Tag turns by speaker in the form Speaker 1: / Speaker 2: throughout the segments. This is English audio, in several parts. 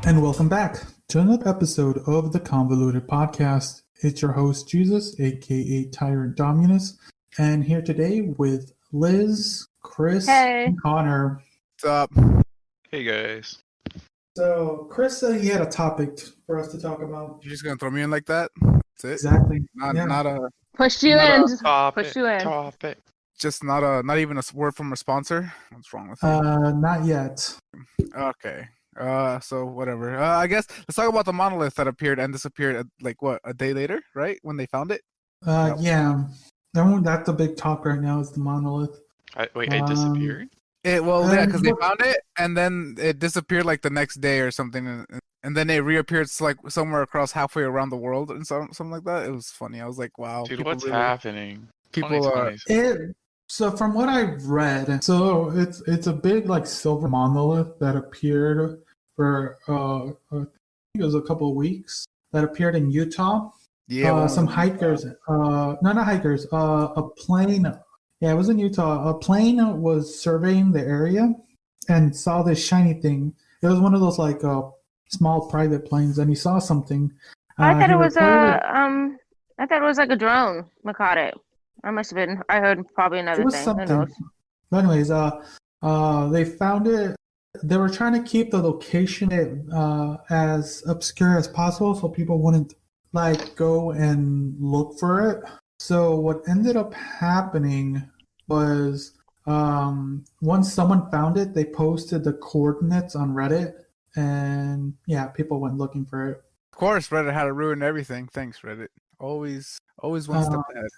Speaker 1: And welcome back to another episode of the Convoluted podcast. It's your host, Jesus, aka Tyrant Dominus, and here today with Liz, Chris, and Connor.
Speaker 2: What's up?
Speaker 3: Hey guys.
Speaker 1: So, Chris said he had a topic for us to talk about.
Speaker 2: You're just gonna throw me in like that? That's it?
Speaker 1: Exactly.
Speaker 2: Not
Speaker 4: Push you in.
Speaker 3: Topic.
Speaker 4: Push you in.
Speaker 3: Topic.
Speaker 2: just not even a word from a sponsor. What's wrong with you?
Speaker 1: Not yet.
Speaker 2: Okay. So whatever. I guess let's talk about the monolith that appeared and disappeared a day later, right? When they found it?
Speaker 1: Yeah. That's the big talk right now is the monolith.
Speaker 3: It disappeared?
Speaker 2: Because they found it and then it disappeared like the next day or something, and then it reappeared like somewhere across halfway around the world and something like that. It was funny. I was like, wow.
Speaker 3: Dude, what's happening?
Speaker 2: People are.
Speaker 1: So from what I've read, so it's a big like silver monolith that appeared for I think it was a couple of weeks that appeared in Utah.
Speaker 2: Yeah.
Speaker 1: Some hikers, not hikers, a plane. Yeah, it was in Utah. A plane was surveying the area and saw this shiny thing. It was one of those like small private planes, and he saw something.
Speaker 4: I thought it was like a drone that caught it. I must have been. I heard probably another
Speaker 1: It was
Speaker 4: thing.
Speaker 1: something.
Speaker 4: Who knows?
Speaker 1: But anyways, they found it. They were trying to keep the location as obscure as possible, so people wouldn't like go and look for it. So what ended up happening was once someone found it, they posted the coordinates on Reddit, and yeah, people went looking for it.
Speaker 2: Of course, Reddit had to ruin everything. Thanks, Reddit. Always one step ahead.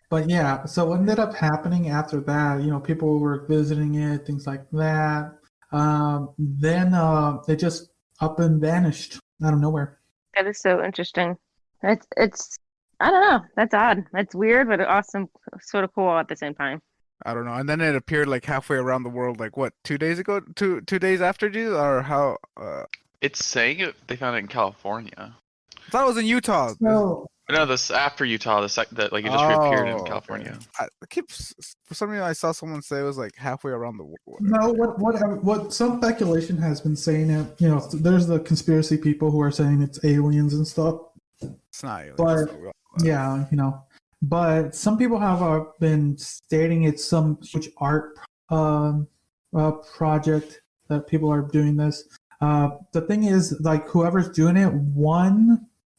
Speaker 1: But yeah, so what ended up happening after that, people were visiting it, things like that. Then it just up and vanished out of nowhere.
Speaker 4: That is so interesting. It's I don't know. That's odd. That's weird, but awesome, sort of cool at the same time.
Speaker 2: I don't know. And then it appeared like halfway around the world, like what, 2 days ago? Two days after Jesus, or how?
Speaker 3: It's saying they found it in California.
Speaker 2: I thought it was in Utah.
Speaker 1: So,
Speaker 3: No, this after Utah. It just reappeared in California.
Speaker 2: Okay. For some reason I saw someone say it was like halfway around the world.
Speaker 1: no, what some speculation has been saying that there's the conspiracy people who are saying it's aliens and stuff.
Speaker 2: It's not aliens.
Speaker 1: But yeah, but some people have been stating it's some huge art project that people are doing this. The thing is, like, whoever's doing it,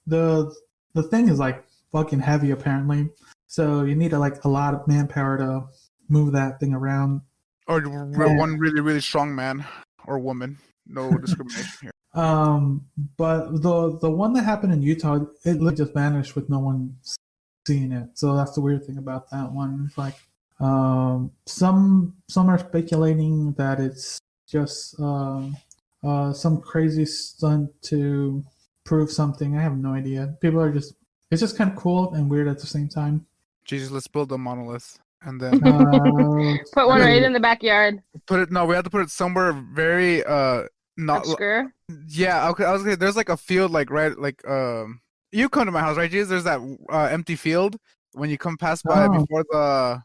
Speaker 1: the thing is like fucking heavy apparently, so you need a lot of manpower to move that thing around.
Speaker 2: Or one really, really strong man or woman. No discrimination here.
Speaker 1: But the one that happened in Utah, it literally just vanished with no one seeing it. So that's the weird thing about that one. It's like some are speculating that it's just some crazy stunt to prove something. I have no idea. People are it's just kind of cool and weird at the same time.
Speaker 2: Jesus, let's build a monolith and then
Speaker 4: Put one right in the backyard.
Speaker 2: we have to put it somewhere very not
Speaker 4: Obscure.
Speaker 2: Yeah, okay. I was gonna say, there's like a field you come to my house, right, Jesus? There's that empty field when you come past by before the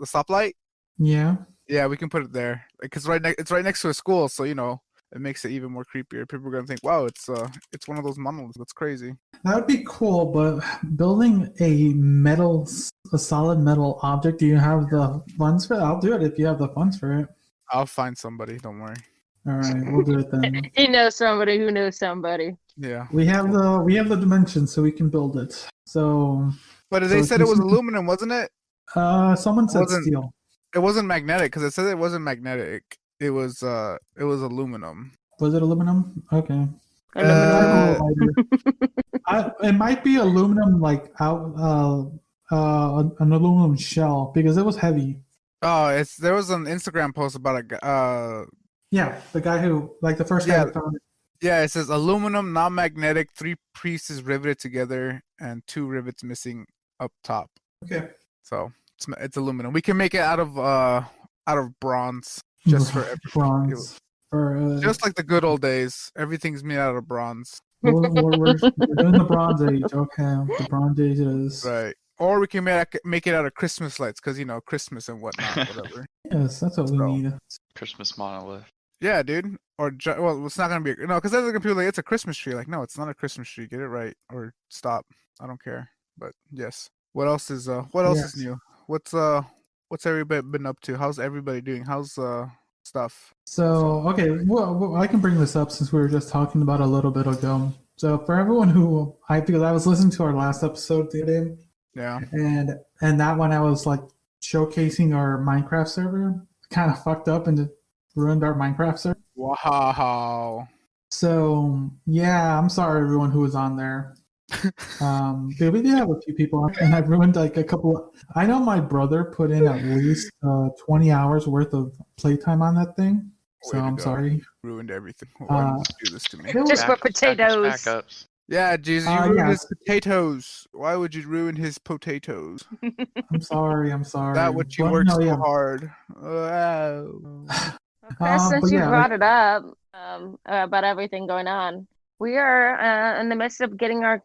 Speaker 2: stoplight.
Speaker 1: Yeah.
Speaker 2: Yeah, we can put it there. It's right next to a school, so it makes it even more creepier. People are gonna think, wow, it's one of those monoliths. That's crazy.
Speaker 1: That would be cool, but building a solid metal object, do you have the funds for it? I'll do it if you have the funds for it.
Speaker 2: I'll find somebody. Don't worry.
Speaker 1: All right, we'll do it then.
Speaker 4: He knows somebody who knows somebody.
Speaker 2: Yeah.
Speaker 1: We have the dimensions, so we can build it. So.
Speaker 2: But they said it was aluminum, wasn't it?
Speaker 1: Someone said steel.
Speaker 2: It wasn't magnetic because it said it wasn't magnetic. It was aluminum.
Speaker 1: Was it aluminum? Okay.
Speaker 4: Aluminum.
Speaker 1: It might be aluminum, like an aluminum shell, because it was heavy.
Speaker 2: Oh, there was an Instagram post about a guy.
Speaker 1: Yeah, the guy who, like, the first guy who found it.
Speaker 2: Yeah, it says aluminum, non-magnetic, 3 pieces riveted together, and 2 rivets missing up top.
Speaker 1: Okay.
Speaker 2: So it's aluminum. We can make it out of bronze, just for
Speaker 1: bronze.
Speaker 2: Just like the good old days, everything's made out of bronze.
Speaker 1: We're doing the Bronze Age. Okay, the Bronze Age is
Speaker 2: right. Or we can make it out of Christmas lights, because Christmas and whatnot, whatever.
Speaker 1: Yes, that's what we need.
Speaker 3: Christmas monolith.
Speaker 2: Yeah, dude. Or well, it's not gonna be because there's gonna be like it's a Christmas tree. Like, no, it's not a Christmas tree. Get it right or stop. I don't care. But yes. What else is
Speaker 1: Yes.
Speaker 2: new? What's everybody been up to? How's everybody doing? How's stuff?
Speaker 1: So, okay, well, I can bring this up since we were just talking about it a little bit ago. So, for everyone who because I was listening to our last episode the other day,
Speaker 2: Yeah.
Speaker 1: and that one I was like showcasing our Minecraft server, kind of fucked up and it ruined our Minecraft server.
Speaker 2: Wow.
Speaker 1: So, yeah, I'm sorry everyone who was on there. But we did have a few people, and I ruined like a couple. I know my brother put in at least 20 hours worth of playtime on that thing. So I'm sorry.
Speaker 2: Ruined everything. Why did you do this to me?
Speaker 4: Just for potatoes.
Speaker 3: Backups.
Speaker 2: Yeah, Jesus, you ruined his potatoes. Why would you ruin his potatoes?
Speaker 1: I'm sorry.
Speaker 2: That what you worked so hard.
Speaker 4: Chris, since you brought it up about everything going on, we are in the midst of getting our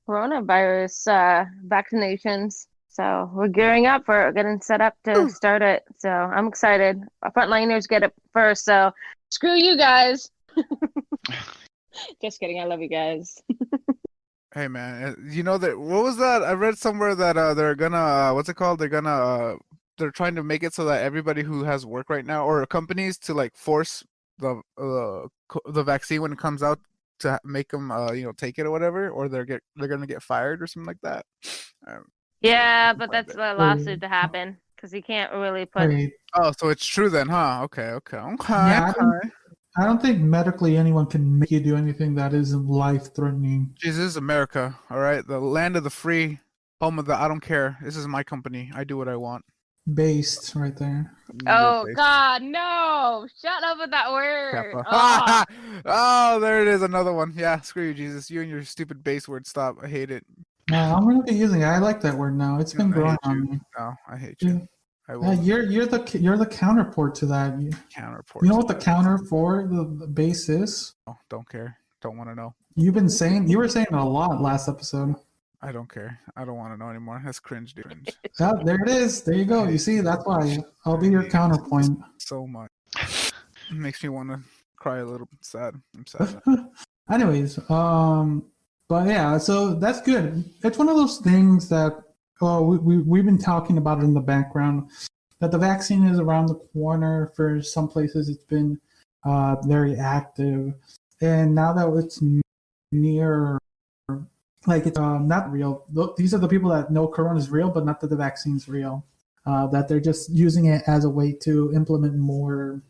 Speaker 4: coronavirus vaccinations. So we're gearing up for getting set up to start it. So I'm excited. Our frontliners get it first. So screw you guys. Just kidding. I love you guys.
Speaker 2: Hey man, you know that what was that? I read somewhere that they're gonna what's it called? They're trying to make it so that everybody who has work right now or companies to like force the vaccine when it comes out to make them take it or whatever, or they're gonna get fired or something like that.
Speaker 4: Yeah, but that's a lawsuit to happen because you can't really put.
Speaker 2: Oh, so it's true then, huh? Okay.
Speaker 1: Yeah, I don't think medically anyone can make you do anything that isn't life-threatening.
Speaker 2: Jesus, America, all right? The land of the free, home of the I don't care. This is my company. I do what I want.
Speaker 1: Based right there.
Speaker 4: Oh, God, no. Shut up with that word.
Speaker 2: Oh, there it is. Another one. Yeah, screw you, Jesus. You and your stupid base word. Stop. I hate it.
Speaker 1: No, I'm going to be using it. I like that word now. It's been growing on me.
Speaker 2: No, I hate you.
Speaker 1: You're the counterpart to that.
Speaker 2: Counterpart.
Speaker 1: You know what the counter for the base is?
Speaker 2: Oh, don't care. Don't want to know.
Speaker 1: You were saying it a lot last episode.
Speaker 2: I don't care. I don't want to know anymore. That's cringe, dude.
Speaker 1: Oh, there it is. There you go. You see, that's why I'll be your counterpoint.
Speaker 2: So much. It makes me want to cry a little bit sad. I'm sad.
Speaker 1: Anyways, but yeah, so that's good. It's one of those things that we've been talking about it in the background, that the vaccine is around the corner. For some places, it's been very active. And now that it's near, like it's not real. These are the people that know Corona is real, but not that the vaccine's real. That they're just using it as a way to implement more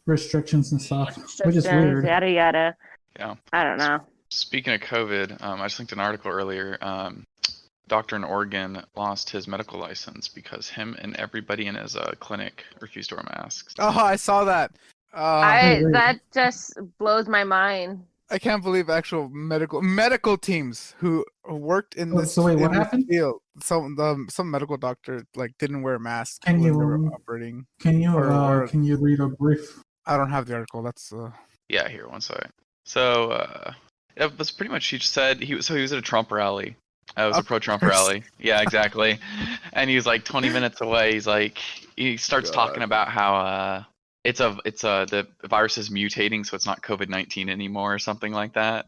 Speaker 1: restrictions and stuff, which is weird.
Speaker 4: Yada yada.
Speaker 3: Yeah.
Speaker 4: I don't know.
Speaker 3: Speaking of COVID, I just linked an article earlier. Doctor in Oregon lost his medical license because him and everybody in his clinic refused to wear masks.
Speaker 2: Oh, I saw that.
Speaker 4: That just blows my mind.
Speaker 2: I can't believe actual medical teams who worked in this.
Speaker 1: So wait, what happened?
Speaker 2: Field. Some medical doctor like didn't wear a mask.
Speaker 1: Can you
Speaker 2: operating?
Speaker 1: Can you read a brief?
Speaker 2: I don't have the article. That's
Speaker 3: Yeah, here, one second. So it was pretty much, he just said he was at a Trump rally. It was a pro-Trump rally. Yeah, exactly. And he was like 20 minutes away. He starts talking about how the virus is mutating, so it's not COVID-19 anymore or something like that.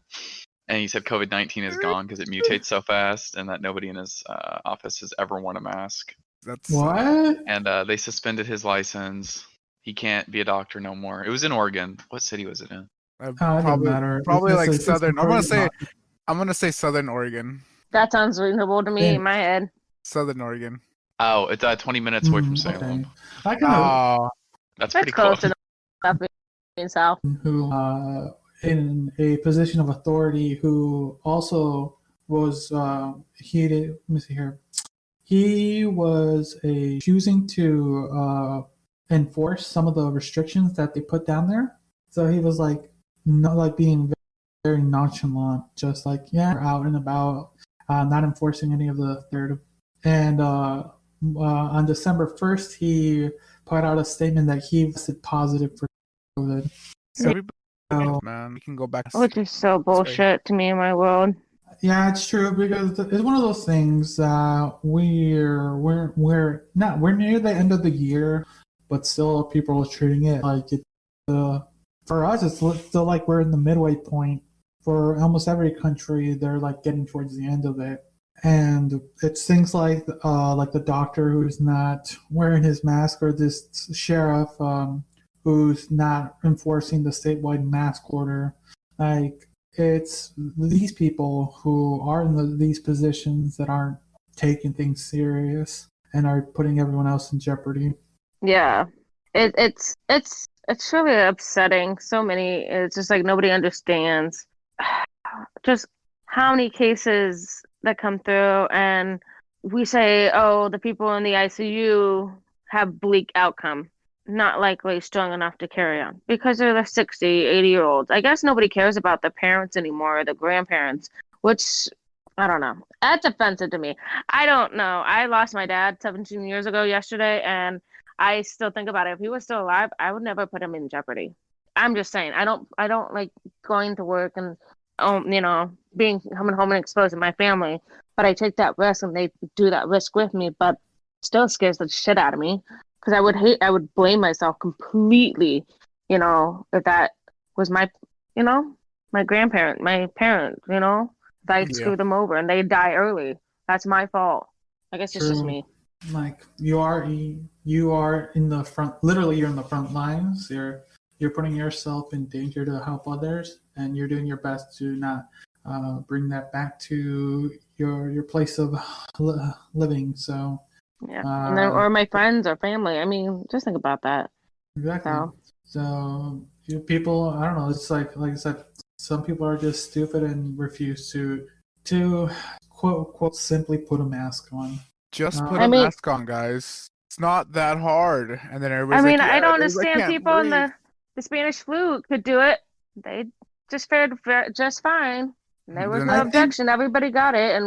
Speaker 3: And he said COVID-19 is gone because it mutates so fast, and that nobody in his office has ever worn a mask.
Speaker 2: That's
Speaker 1: what?
Speaker 3: And they suspended his license. He can't be a doctor no more. It was in Oregon. What city was it in?
Speaker 2: Probably like southern. I'm gonna say Southern Oregon.
Speaker 4: That sounds reasonable to me in my head.
Speaker 2: Southern Oregon.
Speaker 3: Oh, it's 20 minutes away from Salem.
Speaker 1: Okay.
Speaker 3: That's pretty
Speaker 4: close
Speaker 3: close.
Speaker 4: enough in South.
Speaker 1: Who in a position of authority, who also was let me see here. He was choosing to enforce some of the restrictions that they put down there. So he was being very nonchalant, just out and about, not enforcing any of the third. And on December 1st, he put out a statement that he tested positive for COVID.
Speaker 2: So man, we can go back.
Speaker 4: Which is so bullshit to me in my world.
Speaker 1: Yeah, it's true because it's one of those things. We're near the end of the year, but still people are treating it like it. For us, it's still like we're in the midway point. For almost every country, they're like getting towards the end of it, and it's things like the doctor who's not wearing his mask, or this sheriff who's not enforcing the statewide mask order. Like it's these people who are in these positions that aren't taking things serious and are putting everyone else in jeopardy.
Speaker 4: Yeah. It's really upsetting. So many, it's just like nobody understands just how many cases that come through, and we say, oh, the people in the ICU have bleak outcome, not likely strong enough to carry on because they're the 60, 80-year-olds. I guess nobody cares about the parents anymore, or the grandparents, which I don't know. That's offensive to me. I don't know. I lost my dad 17 years ago yesterday, and I still think about it. If he was still alive, I would never put him in jeopardy. I'm just saying. I don't like going to work and being coming home and exposing my family, but I take that risk and they do that risk with me, but still scares the shit out of me because I would blame myself completely, if that was my grandparent, my parent, if I
Speaker 2: Yeah.
Speaker 4: screw them over and they die early, that's my fault. I guess it's just
Speaker 1: True.
Speaker 4: me.
Speaker 1: Like you are in the front. Literally, you're in the front lines. You're putting yourself in danger to help others, and you're doing your best to not bring that back to your place of living. So
Speaker 4: Yeah. And then, or my friends or family. I mean, just think about that.
Speaker 1: exactly.
Speaker 4: So,
Speaker 1: So people, I don't know. It's like I said, some people are just stupid and refuse to quote simply put a mask on.
Speaker 2: Just put
Speaker 4: I
Speaker 2: a
Speaker 4: mean,
Speaker 2: mask on, guys. It's not that hard. And then
Speaker 4: I
Speaker 2: everybody's
Speaker 4: mean,
Speaker 2: like,
Speaker 4: I
Speaker 2: yeah,
Speaker 4: don't
Speaker 2: dude, I
Speaker 4: understand
Speaker 2: can't
Speaker 4: people in
Speaker 2: breathe.
Speaker 4: the Spanish flu could do it. They just fared just fine. There was
Speaker 2: Then
Speaker 4: no
Speaker 1: I think
Speaker 4: objection. Everybody got it, and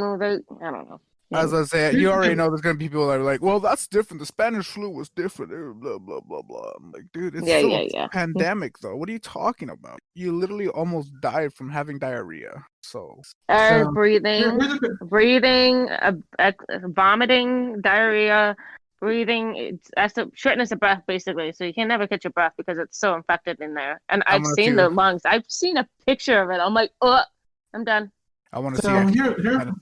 Speaker 4: I don't know.
Speaker 2: as I say, you already know there's gonna be people that are like, well, that's different. The Spanish flu was different. Blah blah blah blah. I'm like, dude, it's
Speaker 4: Yeah,
Speaker 2: still
Speaker 4: yeah,
Speaker 2: a
Speaker 4: yeah.
Speaker 2: pandemic though. What are you talking about? You literally almost died from having diarrhea. So
Speaker 1: so.
Speaker 4: Breathing,
Speaker 1: Here's a good.
Speaker 4: vomiting, diarrhea, breathing. That's the shortness of breath, basically. So you can never catch your breath because it's so infected in there. And
Speaker 2: I'm
Speaker 4: I've
Speaker 2: gonna
Speaker 4: seen
Speaker 2: see.
Speaker 4: the lungs. I've seen a picture of it. I'm like, oh, I'm done.
Speaker 2: I want to see.
Speaker 1: So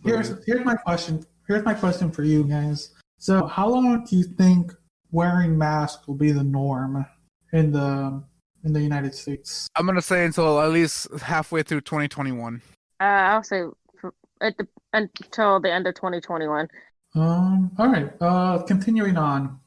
Speaker 2: Here's
Speaker 1: here's my question. Here's my question for you guys. So how long do you think wearing masks will be the norm in the United States?
Speaker 2: I'm gonna say until at least halfway through 2021.
Speaker 4: I'll say until the end of 2021.
Speaker 1: All right. Continuing on.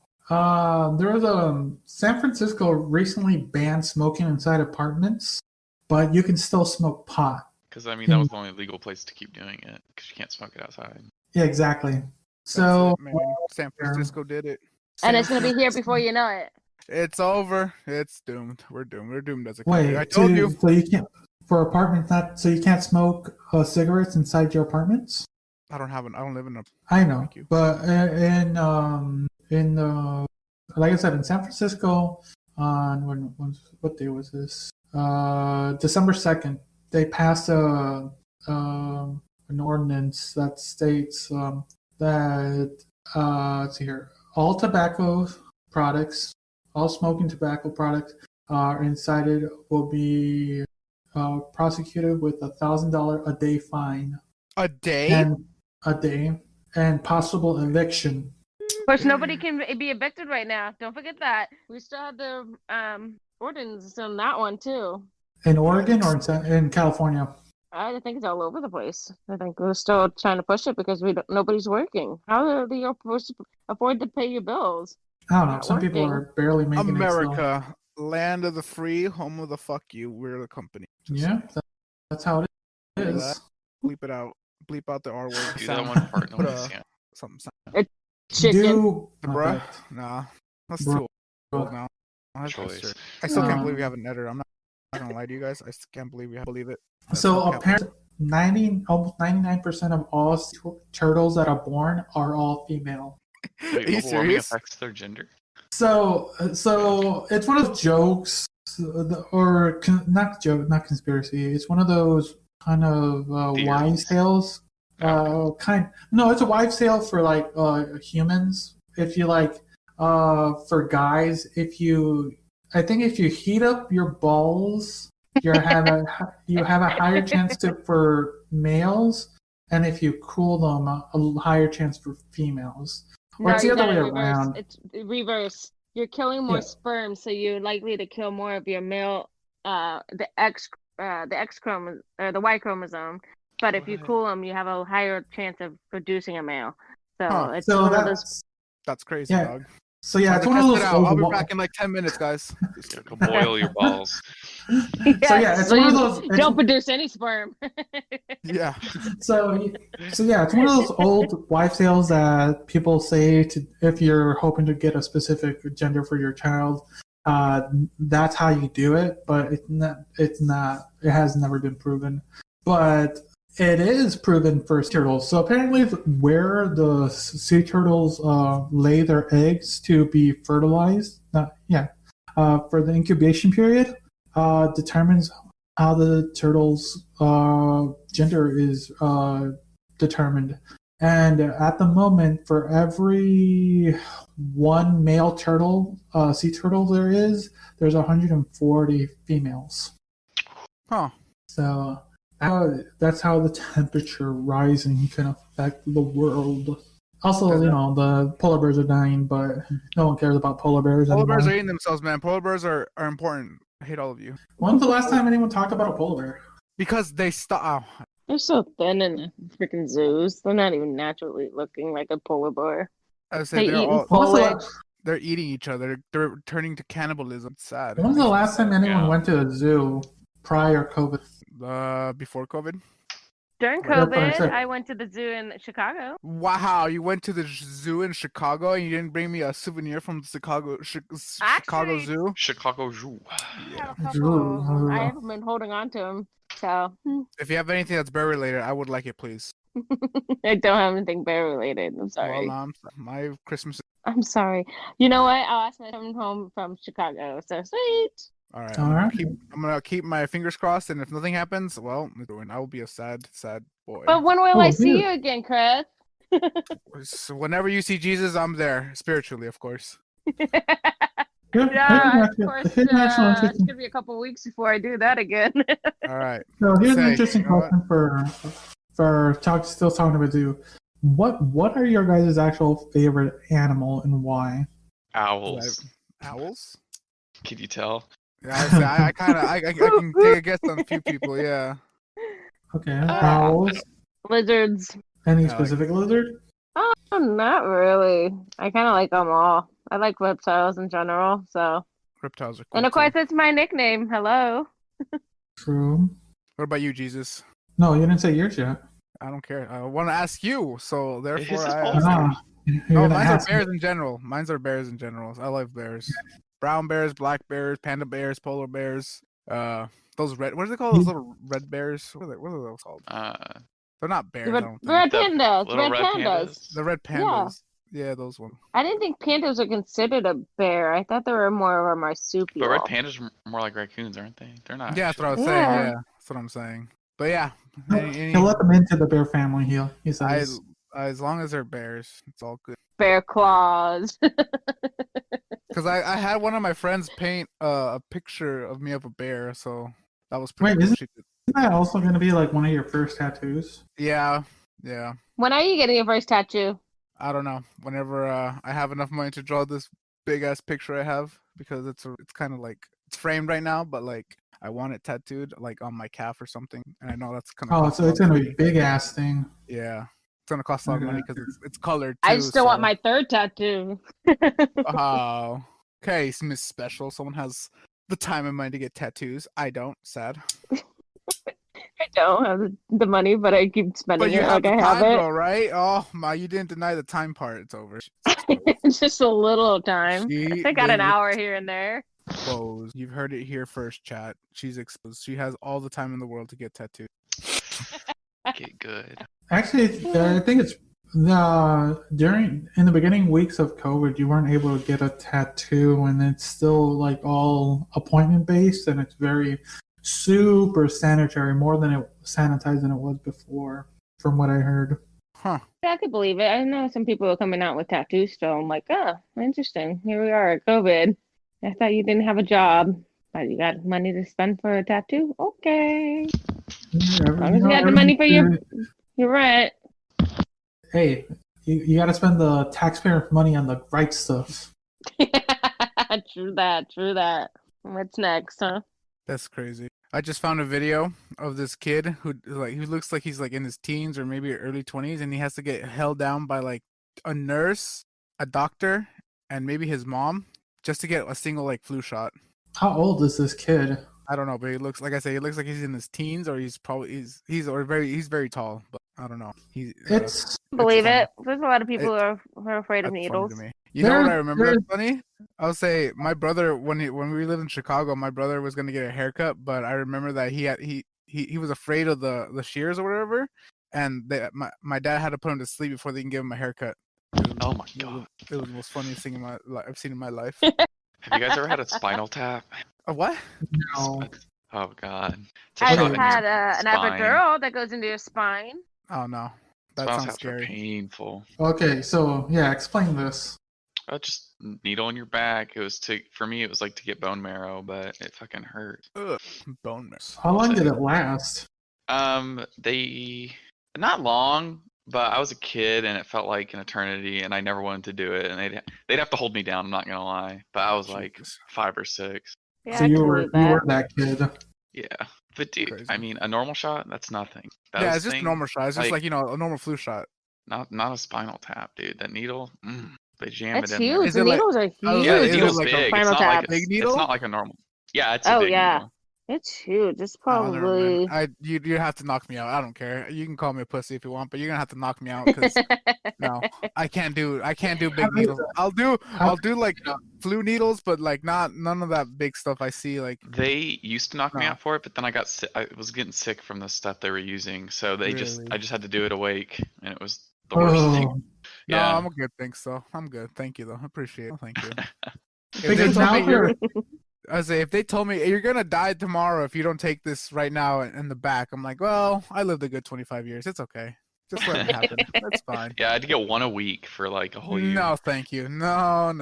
Speaker 1: There was San Francisco recently banned smoking inside apartments, but you can still smoke pot.
Speaker 3: Because I mean, that was the only legal place to keep doing it. Because you can't smoke it outside.
Speaker 1: Yeah, exactly.
Speaker 2: That's
Speaker 1: So
Speaker 2: it, man. San Francisco did it.
Speaker 4: And it's going to be here before you know it.
Speaker 2: It's over. It's doomed. We're doomed. We're doomed as a country.
Speaker 1: wait,
Speaker 2: I told you.
Speaker 1: so you can't for apartments not so you can't smoke cigarettes inside your apartments?
Speaker 2: I don't live in a.
Speaker 1: I know,
Speaker 2: Thank you.
Speaker 1: but in like I said, in San Francisco on what day was this? December 2nd, they passed an ordinance that states that let's see here, all tobacco products, all smoking tobacco products incited will be prosecuted with $1,000 a day fine
Speaker 2: A day?
Speaker 1: and possible eviction.
Speaker 4: Of course, nobody can be evicted right now. Don't forget that. We still have the ordinance on that one, too.
Speaker 1: In Oregon or in California?
Speaker 4: I think it's all over the place. I think we're still trying to push it because nobody's working. How are you supposed to afford to pay your bills?
Speaker 1: I don't know.
Speaker 4: Not
Speaker 1: Some people
Speaker 4: working.
Speaker 1: are barely making
Speaker 2: America, land of the free, home of the fuck you. We're the company.
Speaker 1: it. So, yeah, that's how it
Speaker 2: Hear
Speaker 1: is.
Speaker 2: that? Bleep it out. Bleep out the R word.
Speaker 3: Do that one part.
Speaker 2: Put
Speaker 3: Nobody's seeing.
Speaker 2: something.
Speaker 4: Chicken.
Speaker 2: Bruh? Nah. That's
Speaker 1: Bruh.
Speaker 2: too old now. That's
Speaker 3: Choice.
Speaker 2: absurd. I still can't
Speaker 1: Um,
Speaker 2: believe we have an editor. I'm not gonna lie to you guys. I still can't believe it.
Speaker 1: So
Speaker 2: I can't
Speaker 1: apparently, almost 99% of all turtles that are born are all female.
Speaker 3: Wait,
Speaker 2: Are you
Speaker 3: global warming
Speaker 2: serious?
Speaker 3: affects their gender?
Speaker 1: So it's one of those jokes, not conspiracy. It's one of those kind of wives' tales. No, it's a wives' tale for like humans. If you like, for guys, I think if you heat up your balls, you have a higher chance for males, and if you cool them, a higher chance for females. Or
Speaker 4: No,
Speaker 1: it's the
Speaker 4: you
Speaker 1: other
Speaker 4: got
Speaker 1: way
Speaker 4: it reverse.
Speaker 1: around.
Speaker 4: It's reverse. You're killing more
Speaker 1: Yeah.
Speaker 4: sperm, so you're likely to kill more of your male, the X chromosome or the Y chromosome. But if you
Speaker 3: What?
Speaker 4: cool them, you have a higher chance of producing a male. So
Speaker 2: Huh.
Speaker 4: it's
Speaker 1: So
Speaker 4: one of those.
Speaker 2: That's crazy,
Speaker 1: yeah.
Speaker 2: dog.
Speaker 1: So yeah, it's
Speaker 2: Time
Speaker 1: one
Speaker 2: to
Speaker 1: of
Speaker 2: test
Speaker 1: those
Speaker 2: it out. I'll
Speaker 1: old.
Speaker 2: be back in like 10 minutes, guys.
Speaker 3: Go boil your balls.
Speaker 1: So yeah, it's
Speaker 4: so
Speaker 1: one of
Speaker 4: you
Speaker 1: those.
Speaker 4: don't produce any sperm.
Speaker 2: Yeah.
Speaker 1: So yeah, it's one of those old wives' tales that people say to if you're hoping to get a specific gender for your child. That's how you do it, but it's not. It's not. It has never been proven, but it is proven for sea turtles. So apparently, where the sea turtles lay their eggs to be fertilized, for the incubation period, determines how the turtle's gender is determined. And at the moment, for every one male turtle, sea turtle there's 140 females.
Speaker 2: Huh.
Speaker 1: So that's how the temperature rising can affect the world. Also, the polar bears are dying, but no one cares about polar bears
Speaker 2: Polar
Speaker 1: anymore.
Speaker 2: bears are eating themselves, man. Polar bears are important. I hate all of you.
Speaker 1: When's the last time anyone talked about a polar bear?
Speaker 2: Because they stop. Oh,
Speaker 4: They're so thin in the freaking zoos. They're not even naturally looking like a polar bear.
Speaker 2: I would say
Speaker 4: They
Speaker 2: they're
Speaker 4: eat
Speaker 2: all
Speaker 4: foliage.
Speaker 2: they're eating each other. They're turning to cannibalism. It's sad.
Speaker 1: When's the last time anyone
Speaker 3: Yeah.
Speaker 1: went to a zoo prior COVID?
Speaker 2: Before COVID?
Speaker 4: During
Speaker 1: That's what I
Speaker 4: COVID,
Speaker 1: said.
Speaker 4: I went to the zoo in Chicago.
Speaker 2: Wow, you went to the zoo in Chicago and you didn't bring me a souvenir from Chicago
Speaker 4: Actually-
Speaker 2: Zoo?
Speaker 3: Chicago Zoo.
Speaker 4: I have a
Speaker 2: Yeah.
Speaker 4: couple of them. I haven't been holding on to them, so
Speaker 2: If you have anything that's bear related, I would like it, please.
Speaker 4: I don't have anything bear related. I'm sorry.
Speaker 2: Well, my Christmas.
Speaker 4: I'm sorry. You know what? I'll ask my coming home from Chicago. So sweet.
Speaker 2: All right.
Speaker 1: All
Speaker 2: I'm
Speaker 1: right.
Speaker 2: gonna keep my fingers crossed, and if nothing happens, well, I will be a sad boy.
Speaker 4: But when will
Speaker 1: Oh,
Speaker 4: I see
Speaker 1: dude.
Speaker 4: you again, Chris?
Speaker 2: So whenever you see Jesus, I'm there spiritually, of course.
Speaker 4: Yeah, of course.
Speaker 1: Here's an actual
Speaker 4: It's
Speaker 1: interesting.
Speaker 4: gonna be a couple weeks before I do that again.
Speaker 2: All right.
Speaker 1: So here's an
Speaker 2: Say,
Speaker 1: interesting
Speaker 2: you know what?
Speaker 1: question still talking about zoo. What are your guys' actual favorite animal and why?
Speaker 3: Owls.
Speaker 2: Owls?
Speaker 3: Can you tell?
Speaker 2: Yeah, I kind of I can take a guess on a few people. Yeah.
Speaker 1: Okay, owls.
Speaker 4: Lizards.
Speaker 1: Any
Speaker 2: like-
Speaker 1: specific lizard?
Speaker 4: Oh, not really. I kind of like them all. I like reptiles in general. So,
Speaker 2: Reptiles are cool.
Speaker 4: and of course,
Speaker 2: too.
Speaker 4: it's my nickname. Hello.
Speaker 1: True.
Speaker 2: What about you, Jesus?
Speaker 1: No, you didn't say yours yet.
Speaker 2: I don't care. I want to ask you, so therefore
Speaker 3: His is
Speaker 2: I.
Speaker 3: Polar
Speaker 1: Ah, you're
Speaker 2: No,
Speaker 1: gonna
Speaker 2: mine's are
Speaker 1: ask me.
Speaker 2: bears in general. Mine's are bears in general. I love bears. Brown bears, black bears, panda bears, polar bears. Those red. What are they called? Those little red bears. What are those called? They're not bears. I
Speaker 4: Red,
Speaker 2: don't think.
Speaker 4: red
Speaker 3: The
Speaker 4: pandas.
Speaker 3: little
Speaker 4: Red pandas.
Speaker 2: The red pandas. Yeah, those ones.
Speaker 4: I didn't think pandas are considered a bear. I thought they were more of a marsupial.
Speaker 3: But red pandas are more like raccoons, aren't they? They're not.
Speaker 2: Yeah, that's what I was
Speaker 3: actually.
Speaker 2: saying.
Speaker 4: Yeah.
Speaker 2: Yeah, that's what I'm saying. But yeah,
Speaker 1: He'll let them into the bear family. He says.
Speaker 2: as long as they're bears, it's all good.
Speaker 4: Bear claws.
Speaker 2: Because I had one of my friends paint a picture of me of a bear, so that was pretty
Speaker 1: Wait,
Speaker 2: cool.
Speaker 1: isn't-
Speaker 2: She did.
Speaker 1: Isn't that also going to be like one of your first tattoos?
Speaker 2: Yeah.
Speaker 4: When are you getting your first tattoo?
Speaker 2: I don't know. Whenever I have enough money to draw this big ass picture I have, because it's kind of like it's framed right now, but like I want it tattooed like on my calf or something, and I know that's gonna.
Speaker 1: Oh,
Speaker 2: cost
Speaker 1: so
Speaker 2: a
Speaker 1: it's
Speaker 2: lot of
Speaker 1: going to be
Speaker 2: money.
Speaker 1: a big ass thing.
Speaker 2: Yeah, it's gonna cost a lot of money because it's colored too.
Speaker 4: I still want
Speaker 2: so-
Speaker 4: my third tattoo.
Speaker 2: Oh, okay, Miss Special. Someone has the time and money to get tattoos. I don't. Sad.
Speaker 4: I don't have the money, but I keep spending
Speaker 2: But you
Speaker 4: it
Speaker 2: have
Speaker 4: like
Speaker 2: the
Speaker 4: I have
Speaker 2: time,
Speaker 4: it.
Speaker 2: though, right? Oh my, you didn't deny the time part. It's over.
Speaker 4: It's just a little time.
Speaker 2: She
Speaker 4: I got an
Speaker 2: is
Speaker 4: hour here and there.
Speaker 2: exposed. You've heard it here first, chat. She's exposed. She has all the time in the world to get tattooed.
Speaker 3: Get good.
Speaker 1: Actually, I think it's in the beginning weeks of COVID, you weren't able to get a tattoo, and it's still like all appointment based, and it's very super sanitary, more than it sanitized than it was before, from what I heard.
Speaker 2: Huh.
Speaker 4: Yeah, I could believe it. I know some people are coming out with tattoos still. I'm like, oh, interesting. Here we are at COVID. I thought you didn't have a job, but you got money to spend for a tattoo? Okay. As long as you got the money for your rent.
Speaker 1: Hey, you got to spend the taxpayer money on the right stuff.
Speaker 4: True that. What's next, huh?
Speaker 2: That's crazy. I just found a video of this kid who looks like he's like in his teens or maybe early 20s, and he has to get held down by like a nurse, a doctor, and maybe his mom just to get a single like flu shot.
Speaker 1: How old is this kid?
Speaker 2: I don't know, but he looks like he looks like he's in his teens, or he's very tall, but I don't know.
Speaker 4: Believe it. There's a lot of people who are afraid of
Speaker 2: That's
Speaker 4: needles.
Speaker 2: funny to me. You know what I remember that's funny? I'll say my brother when we lived in Chicago, my brother was gonna get a haircut, but I remember that he was afraid of the shears or whatever, and my dad had to put him to sleep before they can give him a haircut.
Speaker 3: Oh my god!
Speaker 2: It was the most funniest thing I've seen in my life.
Speaker 3: Have you guys ever had a spinal tap?
Speaker 2: A what?
Speaker 1: No.
Speaker 3: Oh god!
Speaker 4: I've
Speaker 3: It's
Speaker 4: had an
Speaker 3: spine.
Speaker 4: epidural that goes into your spine.
Speaker 2: Oh no, that
Speaker 3: Spinal
Speaker 2: sounds
Speaker 3: taps are
Speaker 2: scary.
Speaker 3: painful.
Speaker 1: Okay, so yeah, explain this.
Speaker 3: Just needle in your back. For me, it was like to get bone marrow, but it fucking hurt.
Speaker 2: Ugh, bone marrow.
Speaker 1: How long did it last?
Speaker 3: They not long, but I was a kid and it felt like an eternity, and I never wanted to do it. And they'd have to hold me down. I'm not gonna lie, but I was like
Speaker 2: Jesus.
Speaker 3: 5 or 6.
Speaker 4: Yeah,
Speaker 1: So
Speaker 4: I
Speaker 1: you
Speaker 4: can
Speaker 1: were
Speaker 4: believe that.
Speaker 1: that kid.
Speaker 3: Yeah, but dude,
Speaker 2: Crazy.
Speaker 3: I mean, a normal shot, that's nothing.
Speaker 2: Yeah,
Speaker 3: Those
Speaker 2: it's just a
Speaker 3: things,
Speaker 2: normal shot. It's just like a normal flu shot.
Speaker 3: not a spinal tap, dude. That needle, they jam
Speaker 4: It's
Speaker 3: it in
Speaker 4: huge.
Speaker 3: there.
Speaker 2: Is
Speaker 4: The
Speaker 2: it like-
Speaker 4: needles are huge.
Speaker 3: Yeah, the
Speaker 2: Is it
Speaker 3: needle's
Speaker 2: like a
Speaker 3: big. It's
Speaker 4: spinal
Speaker 3: not like
Speaker 4: tap?
Speaker 2: Big needle?
Speaker 3: It's not like a normal. Yeah, it's a
Speaker 4: Oh
Speaker 3: big
Speaker 4: yeah,
Speaker 3: needle.
Speaker 4: it's huge. It's
Speaker 2: Oh, never mind.
Speaker 4: probably.
Speaker 2: You have to knock me out. I don't care. You can call me a pussy if you want, but you're gonna have to knock me out because no, I can't do big needles. I'll do like flu needles, but like none of that big stuff I see. Like
Speaker 3: They used to knock me
Speaker 2: No.
Speaker 3: out for it, but then I got sick. I was getting sick from the stuff they were using, so I just had to do it awake, and it was the worst thing.
Speaker 1: Oh,
Speaker 2: no,
Speaker 3: Yeah.
Speaker 2: I'm a good. Thanks, though. I'm good. Thank you, though. I appreciate it. Thank you. If they
Speaker 1: because
Speaker 2: told
Speaker 1: now
Speaker 2: me
Speaker 1: they're
Speaker 2: I say if they told me you're gonna die tomorrow if you don't take this right now in the back, I'm like, well, I lived a good 25 years. It's okay. Just let it happen. That's fine.
Speaker 3: Yeah, I had to get one a week for like a whole year.
Speaker 2: No, thank you. No.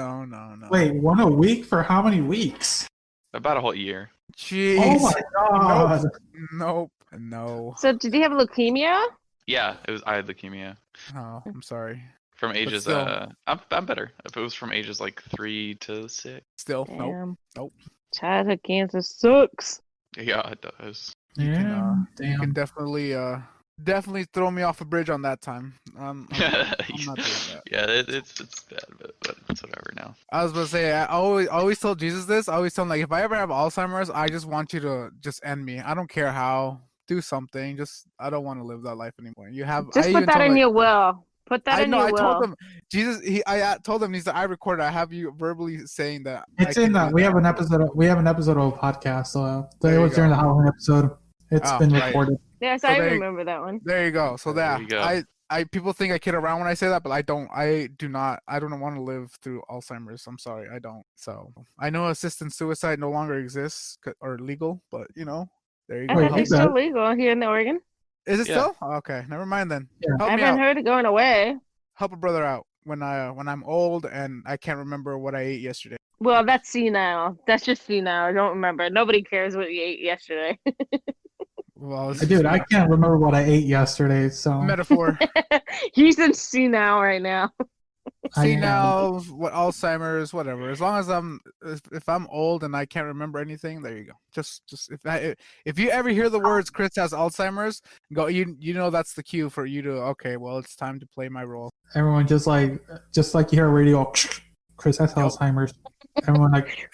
Speaker 1: wait, one a week for how many weeks?
Speaker 3: About a whole year.
Speaker 2: Jeez.
Speaker 1: Oh my god!
Speaker 2: Nope. No.
Speaker 4: So did you have leukemia?
Speaker 3: Yeah, I had leukemia
Speaker 2: Oh, I'm sorry.
Speaker 3: from ages.
Speaker 2: still.
Speaker 3: I'm better. If it was from ages like 3 to 6.
Speaker 2: Still, nope.
Speaker 4: Damn.
Speaker 2: Nope.
Speaker 4: Childhood cancer sucks.
Speaker 3: Yeah, it does.
Speaker 2: You can,
Speaker 1: damn.
Speaker 2: You can definitely throw me off a bridge on that time. I'm not doing that.
Speaker 3: Yeah, it's bad, but it's whatever now.
Speaker 2: I was gonna say I always told Jesus this. I always tell him like if I ever have Alzheimer's, I just want you to just end me. I don't care how. Do something. Just I don't want to live that life anymore.
Speaker 4: Just put that in your will. Put that in your will.
Speaker 2: I told him Jesus. I told him he said I recorded. I have you verbally saying that.
Speaker 1: It's in that we have an episode. Of a podcast. So it was during the Halloween episode. It's been recorded.
Speaker 4: Yes,
Speaker 2: So
Speaker 4: I remember that one.
Speaker 2: There you go. So
Speaker 3: There
Speaker 2: that
Speaker 3: you go.
Speaker 2: I people think I kid around when I say that, but I don't. I do not. I don't want to live through Alzheimer's. I'm sorry, I don't. So I know assisted suicide no longer exists or legal, but there you
Speaker 4: I
Speaker 2: go.
Speaker 4: think it's still legal here in Oregon.
Speaker 2: Is it
Speaker 3: Yeah.
Speaker 2: still? Okay, never mind then.
Speaker 1: Yeah.
Speaker 2: Help
Speaker 4: I
Speaker 2: me
Speaker 4: haven't
Speaker 2: out.
Speaker 4: heard it going away.
Speaker 2: Help a brother out when I'm old and I can't remember what I ate yesterday.
Speaker 4: Well, that's senile. That's just senile. I don't remember. Nobody cares what you ate yesterday.
Speaker 2: Well,
Speaker 1: Dude, I can't remember what I ate yesterday. So
Speaker 2: metaphor.
Speaker 4: He's in senile right now.
Speaker 1: I am.
Speaker 2: Senile, what Alzheimer's, whatever. As long as if I'm old and I can't remember anything, there you go. Just if you ever hear the words Chris has Alzheimer's, go. You know that's the cue for you to well, it's time to play my role.
Speaker 1: Everyone just like you hear a radio. Chris has Alzheimer's. Everyone like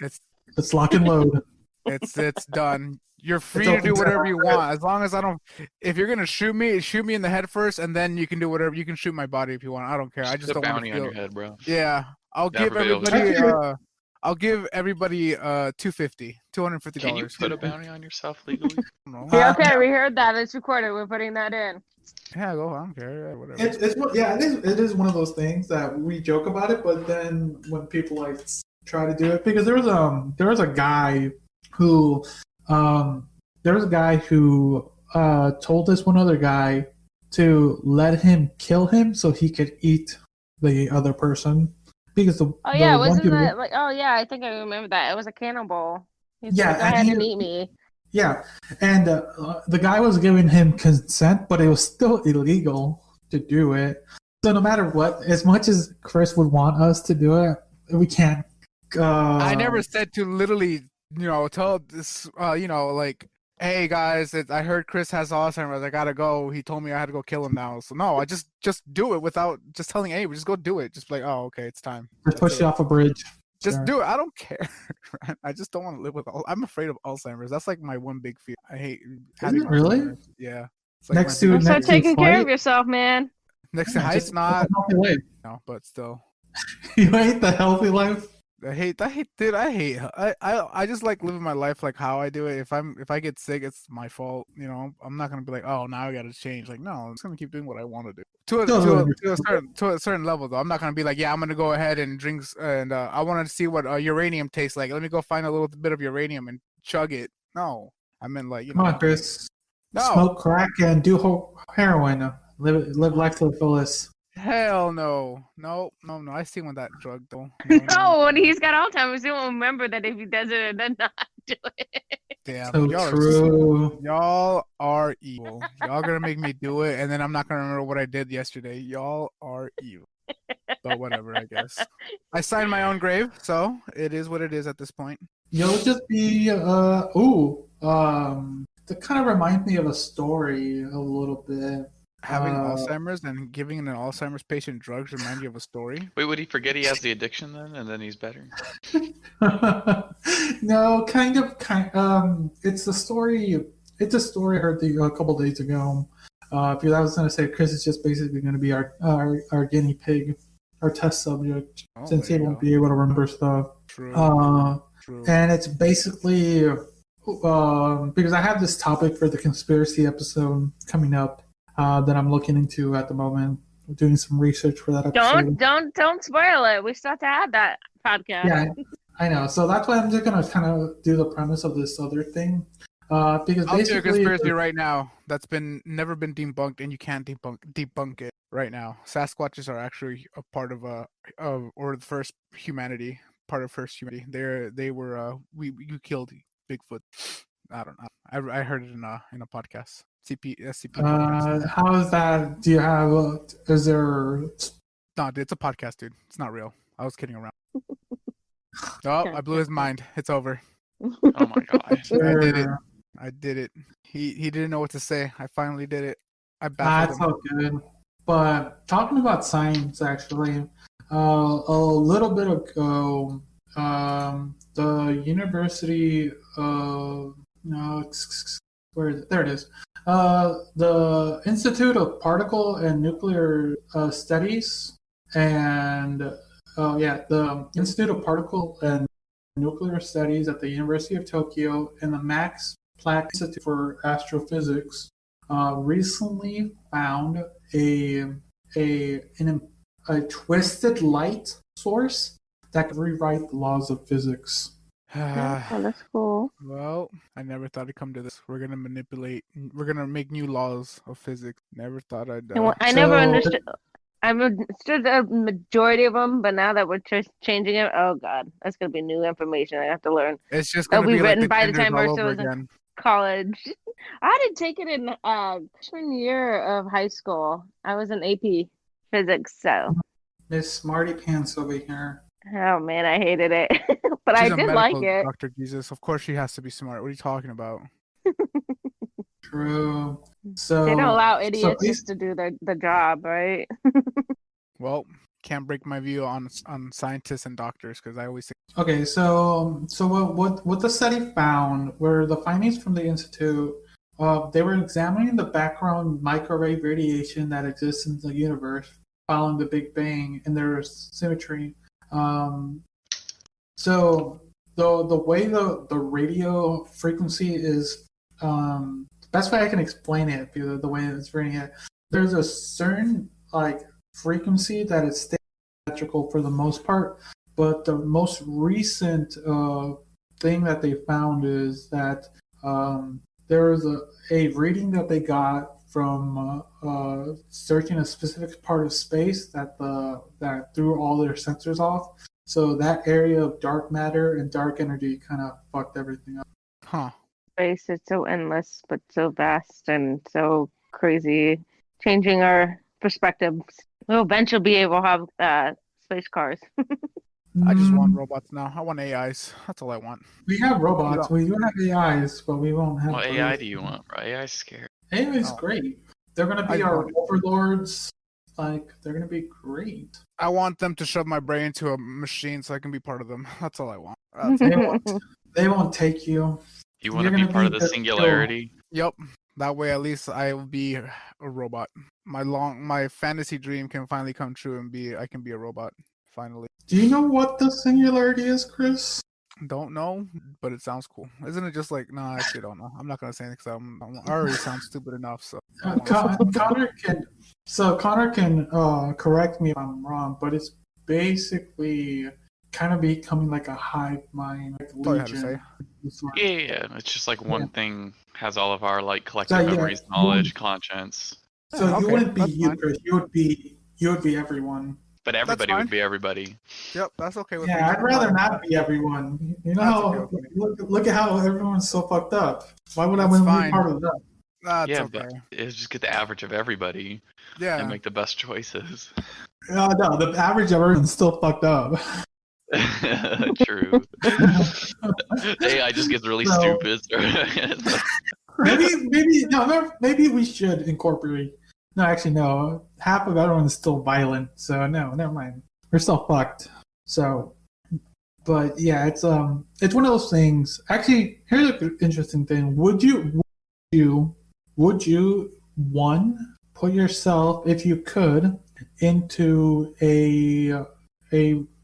Speaker 1: it's lock and load.
Speaker 2: It's done. You're free to do whatever you want as long as I don't. If you're gonna shoot me in the head first, and then you can do whatever. You can shoot my body if you want. I don't care. I just
Speaker 3: Put a
Speaker 2: don't want
Speaker 3: bounty
Speaker 2: to
Speaker 3: on
Speaker 2: feel.
Speaker 3: your head, bro.
Speaker 2: Yeah, I'll give everybody. I'll give everybody $250.
Speaker 3: Can you put a bounty on yourself legally?
Speaker 4: Yeah, okay, we heard that. It's recorded. We're putting that in.
Speaker 2: Yeah, go. I don't care. Yeah, whatever.
Speaker 1: It is one of those things that we joke about it, but then when people try to do it, because there was a guy who there was a guy who told this one other guy to let him kill him so he could eat the other person because the
Speaker 4: yeah,
Speaker 1: one
Speaker 4: wasn't
Speaker 1: people,
Speaker 4: that like? Oh yeah, I think I remember that. It was a cannibal. He's
Speaker 1: yeah,
Speaker 4: like, go
Speaker 1: and
Speaker 4: ahead and eat me.
Speaker 1: yeah, and the guy was giving him consent, but it was still illegal to do it. So no matter what, as much as Chris would want us to do it, we can't.
Speaker 2: I never said to literally, tell this, like, hey guys, I heard Chris has Alzheimer's. I gotta go. He told me I had to go kill him now. So no, I just do it without just telling anybody. Just go do it. Just like, oh, okay, it's time.
Speaker 1: Just push you off a bridge.
Speaker 2: Just
Speaker 1: Sure.
Speaker 2: do it. I don't care. I just don't want to live with. I'm afraid of Alzheimer's. That's like my one big fear. I hate having
Speaker 1: it really?
Speaker 2: Alzheimer's. Yeah. It's like
Speaker 1: Next
Speaker 2: my
Speaker 1: to
Speaker 2: big
Speaker 4: Start
Speaker 1: next
Speaker 2: fear.
Speaker 1: to
Speaker 4: taking care of
Speaker 1: fight?
Speaker 4: yourself, man.
Speaker 2: Next to
Speaker 1: Yeah,
Speaker 2: heights,
Speaker 1: just
Speaker 2: not.
Speaker 1: a healthy life.
Speaker 2: No, but still.
Speaker 1: You hate the healthy life.
Speaker 2: Dude. I just like living my life like how I do it. If I get sick, it's my fault. I'm not gonna be like, oh, now I gotta change. Like, no, I'm just gonna keep doing what I want to do. To a certain level, though. I'm not gonna be like, yeah, I'm gonna go ahead and drink, and I want to see what uranium tastes like. Let me go find a little bit of uranium and chug it. No, I meant like,
Speaker 1: Come on, Chris.
Speaker 2: no,
Speaker 1: Smoke crack and do heroin. Live life to the fullest.
Speaker 2: hell no. I see when that drug though.
Speaker 4: No, when he's got Alzheimer's, he won't remember that if he does it or does not do it.
Speaker 2: Damn,
Speaker 1: So true.
Speaker 2: Y'all are evil. Y'all gonna make me do it, and then I'm not gonna remember what I did yesterday. Y'all are evil. But whatever, I guess. I signed my own grave, so it is what it is at this point.
Speaker 1: You'll just be that kind of reminds me of a story a little bit.
Speaker 2: Having Alzheimer's and giving an Alzheimer's patient drugs remind you of a story?
Speaker 3: Wait, would he forget he has the addiction then, and then he's better?
Speaker 1: No, kind of. It's a story. It's a story I heard a couple days ago. Because I was going to say Chris is just basically going to be our guinea pig, our test subject, since he won't be able to remember stuff.
Speaker 2: True. True.
Speaker 1: And it's basically because I have this topic for the conspiracy episode coming up that I'm looking into at the moment. I'm doing some research for that episode.
Speaker 4: Don't spoil it. We still have to add that podcast.
Speaker 1: Yeah, I know. So that's why I'm just gonna kind of do the premise of this other thing. Because
Speaker 2: I'll do a
Speaker 1: basically,
Speaker 2: conspiracy right now that's never been debunked, and you can't debunk it right now. Sasquatches are actually a part of or the first humanity, part of first humanity. They were you killed Bigfoot. I don't know. I heard it in a podcast. SCP podcast.
Speaker 1: How is that? Do you have? Is there?
Speaker 2: No, it's a podcast, dude. It's not real. I was kidding around. Oh, I blew his mind. It's over.
Speaker 3: Oh my god.
Speaker 2: I did it. He didn't know what to say. I finally did it. I
Speaker 1: That's
Speaker 2: baffled him.
Speaker 1: all good. But talking about science, actually, a little bit ago, the University of where is it? There it is. The Institute of Particle and Nuclear Studies and the Institute of Particle and Nuclear Studies at the University of Tokyo and the Max Planck Institute for Astrophysics recently found a twisted light source that could rewrite the laws of physics.
Speaker 4: Oh, that's cool.
Speaker 2: Well, I never thought it'd come to this. We're gonna make new laws of physics. Never thought I'd.
Speaker 4: I never understood. I understood the majority of them, but now that we're changing it, oh god, that's gonna be new information I have to learn.
Speaker 2: It's just
Speaker 4: It'll
Speaker 2: gonna
Speaker 4: be written by the
Speaker 2: genders
Speaker 4: time
Speaker 2: all
Speaker 4: Marissa
Speaker 2: over
Speaker 4: was in
Speaker 2: again.
Speaker 4: college. I didn't take it in freshman year of high school. I was in AP physics, so.
Speaker 1: Miss Smarty Pants over here.
Speaker 4: Oh man, I hated it, but
Speaker 2: She's
Speaker 4: I
Speaker 2: a
Speaker 4: did like
Speaker 2: medical
Speaker 4: it.
Speaker 2: Dr. Jesus. Of course, she has to be smart. What are you talking about?
Speaker 1: True. So
Speaker 4: They don't allow idiots
Speaker 1: so
Speaker 4: just to do the job, right?
Speaker 2: Well, can't break my view on scientists and doctors because I always say.
Speaker 1: okay, so what the study found were the findings from the institute. They were examining the background microwave radiation that exists in the universe following the Big Bang and their symmetry. So the way the radio frequency is, the best way I can explain it, because the way it's reading it, there's a certain frequency that is symmetrical for the most part, but the most recent thing that they found is that there was a reading that they got from searching a specific part of space that threw all their sensors off. So that area of dark matter and dark energy kind of fucked everything up.
Speaker 2: Huh.
Speaker 4: Space is so endless, but so vast and so crazy, changing our perspectives. We'll eventually be able to have space cars.
Speaker 2: I just want
Speaker 1: Mm,
Speaker 2: robots now. I want AIs. That's all I want.
Speaker 1: we have robots. We do have AIs, but we won't have.
Speaker 3: What AI do you
Speaker 1: those.
Speaker 3: want, bro? AI's scary.
Speaker 1: AI is
Speaker 2: Oh.
Speaker 1: great. They're gonna
Speaker 2: I
Speaker 1: be our
Speaker 2: want it.
Speaker 1: overlords. Like they're gonna be great.
Speaker 2: I want them to shove my brain into a machine so I can be part of them. That's all I want.
Speaker 1: They won't take you.
Speaker 3: You want
Speaker 1: You're
Speaker 3: to be
Speaker 1: gonna
Speaker 3: part of
Speaker 1: be
Speaker 3: the
Speaker 1: the
Speaker 3: singularity?
Speaker 2: Yep. That way, at least I will be a robot. My fantasy dream can finally come true and I can be a robot finally.
Speaker 1: Do you know what the singularity is, Chris?
Speaker 2: Don't know, but it sounds cool. Isn't it just like? No, I actually don't know. I'm not gonna say it because I already sound stupid enough. So I don't wanna-
Speaker 1: Connor can correct me if I'm wrong, but it's basically kind of becoming like a hive mind, like
Speaker 2: That's all you had to say.
Speaker 1: legion.
Speaker 3: Yeah. It's just like one thing has all of our like collective
Speaker 1: So, yeah,
Speaker 3: memories, knowledge, conscience.
Speaker 1: So
Speaker 2: Yeah,
Speaker 1: you
Speaker 2: okay,
Speaker 1: wouldn't be
Speaker 2: that's
Speaker 1: you,
Speaker 2: fine.
Speaker 1: Chris. You would be everyone.
Speaker 3: But everybody
Speaker 2: fine.
Speaker 3: would be everybody.
Speaker 2: Yep, that's okay with me.
Speaker 1: Yeah, I'd rather not be everyone. You know,
Speaker 2: That's
Speaker 1: how,
Speaker 2: okay with me.
Speaker 1: look at how everyone's so fucked up. Why would I
Speaker 2: That's
Speaker 1: want to be
Speaker 2: fine.
Speaker 1: part of that?
Speaker 2: That's
Speaker 3: Yeah,
Speaker 2: okay.
Speaker 3: but it's just get the average of everybody
Speaker 2: Yeah.
Speaker 3: and make the best choices.
Speaker 1: No, the average of everyone's still fucked up.
Speaker 3: True. AI just gets really
Speaker 1: No.
Speaker 3: stupid.
Speaker 1: Maybe we should incorporate. No, actually, no. Half of everyone is still violent, so no, never mind. We're still fucked. So, but yeah, it's one of those things. Actually, here's an interesting thing. Would you one put yourself, if you could, into a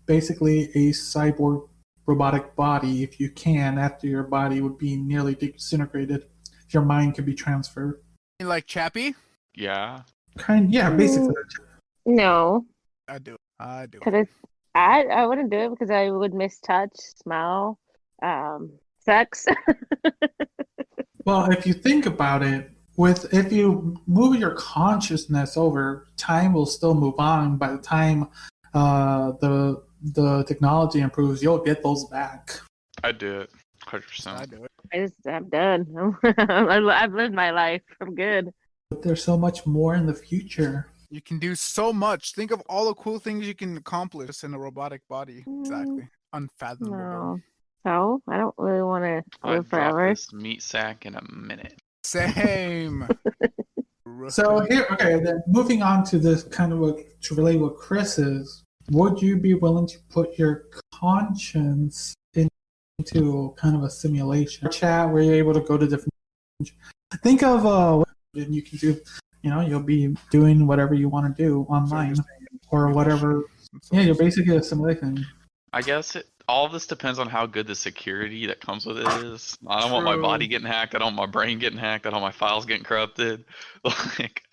Speaker 1: basically a cyborg robotic body, if you can, after your body would be nearly disintegrated, your mind could be transferred.
Speaker 2: You like Chappie?
Speaker 3: Yeah.
Speaker 1: Yeah, basically.
Speaker 4: No,
Speaker 2: I do. I do.
Speaker 4: because I wouldn't do it because I would miss touch, smell, sex.
Speaker 1: Well, if you think about it, if you move your consciousness over, time will still move on. By the time the technology improves, you'll get those back.
Speaker 3: I'd do it.
Speaker 2: I
Speaker 3: 100%.
Speaker 2: do it.
Speaker 4: I'm done. I've lived my life. I'm good.
Speaker 1: But there's so much more in the future.
Speaker 2: You can do so much. Think of all the cool things you can accomplish in a robotic body. Exactly. Unfathomable.
Speaker 4: No. So I don't really want to
Speaker 3: I'd
Speaker 4: live
Speaker 3: drop
Speaker 4: forever.
Speaker 3: this meat sack in a minute.
Speaker 2: Same.
Speaker 1: So here, okay, then moving on to this kind of to relate what Chris is. Would you be willing to put your conscience into kind of a simulation chat where you're able to go to different? Think of and you can do. You know, you'll be doing whatever you want to do online or whatever. Yeah, you're basically a simulation.
Speaker 3: I guess all of this depends on how good the security that comes with it is. I don't want my
Speaker 2: True.
Speaker 3: body getting hacked. I don't want my brain getting hacked. I don't want my files getting corrupted. Like,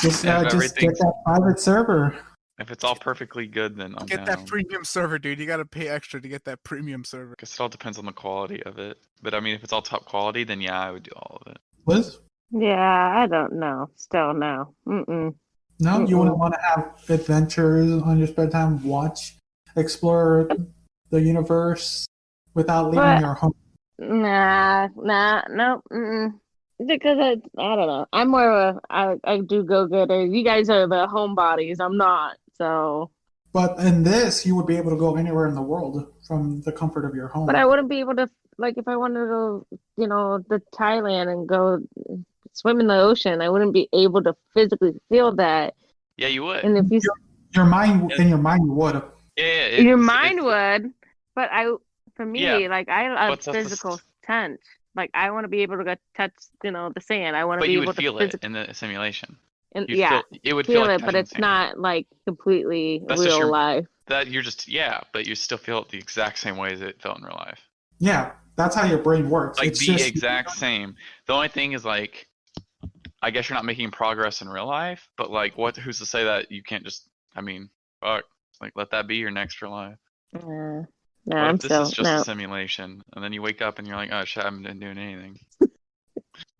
Speaker 1: Just
Speaker 3: if
Speaker 1: get
Speaker 3: everything's-
Speaker 1: that private server.
Speaker 3: if it's all perfectly good, then I'm
Speaker 2: Get
Speaker 3: down.
Speaker 2: that premium server, dude. You gotta pay extra to get that premium server.
Speaker 3: Guess it all depends on the quality of it. But I mean, if it's all top quality, then yeah, I would do all of it.
Speaker 1: Liz?
Speaker 4: Yeah, I don't know. Still no. Mm-mm.
Speaker 1: No, you wouldn't want to have adventures on your spare time. Explore the universe without leaving
Speaker 4: But-
Speaker 1: your home.
Speaker 4: Nah, nope. Mm-mm. Because I don't know. I'm more of I do go getter. You guys are the homebodies. I'm not. So,
Speaker 1: But in this, you would be able to go anywhere in the world from the comfort of your home.
Speaker 4: but I wouldn't be able to, like, if I wanted to go, to Thailand and go swim in the ocean, I wouldn't be able to physically feel that.
Speaker 3: Yeah, you would.
Speaker 4: And if you,
Speaker 1: Your mind, in your mind, you would.
Speaker 3: Yeah,
Speaker 4: your mind would, but for me,
Speaker 3: Yeah,
Speaker 4: like, I love
Speaker 3: but that's the
Speaker 4: physical touch. Like, I want to be able to go touch, the sand. I want to
Speaker 3: But
Speaker 4: be
Speaker 3: you
Speaker 4: able
Speaker 3: would
Speaker 4: to
Speaker 3: feel it
Speaker 4: physically,
Speaker 3: in the simulation.
Speaker 4: and
Speaker 3: You'd
Speaker 4: yeah,
Speaker 3: it would feel
Speaker 4: feel
Speaker 3: like
Speaker 4: it, but
Speaker 3: touching
Speaker 4: it's
Speaker 3: sand.
Speaker 4: not like completely
Speaker 3: That's just
Speaker 4: real
Speaker 3: your-
Speaker 4: life.
Speaker 3: That you're just but you still feel it the exact same way as it felt in real life.
Speaker 1: Yeah, that's how your brain works.
Speaker 3: Like
Speaker 1: It's
Speaker 3: the
Speaker 1: just
Speaker 3: exact same. The only thing is like, I guess you're not making progress in real life, but like, who's to say that you can't just? I mean, fuck, like let that be your next real life.
Speaker 4: No,
Speaker 3: What
Speaker 4: I'm
Speaker 3: if this
Speaker 4: still
Speaker 3: is just
Speaker 4: no.
Speaker 3: a simulation, and then you wake up and you're like, oh shit, I haven't been doing anything.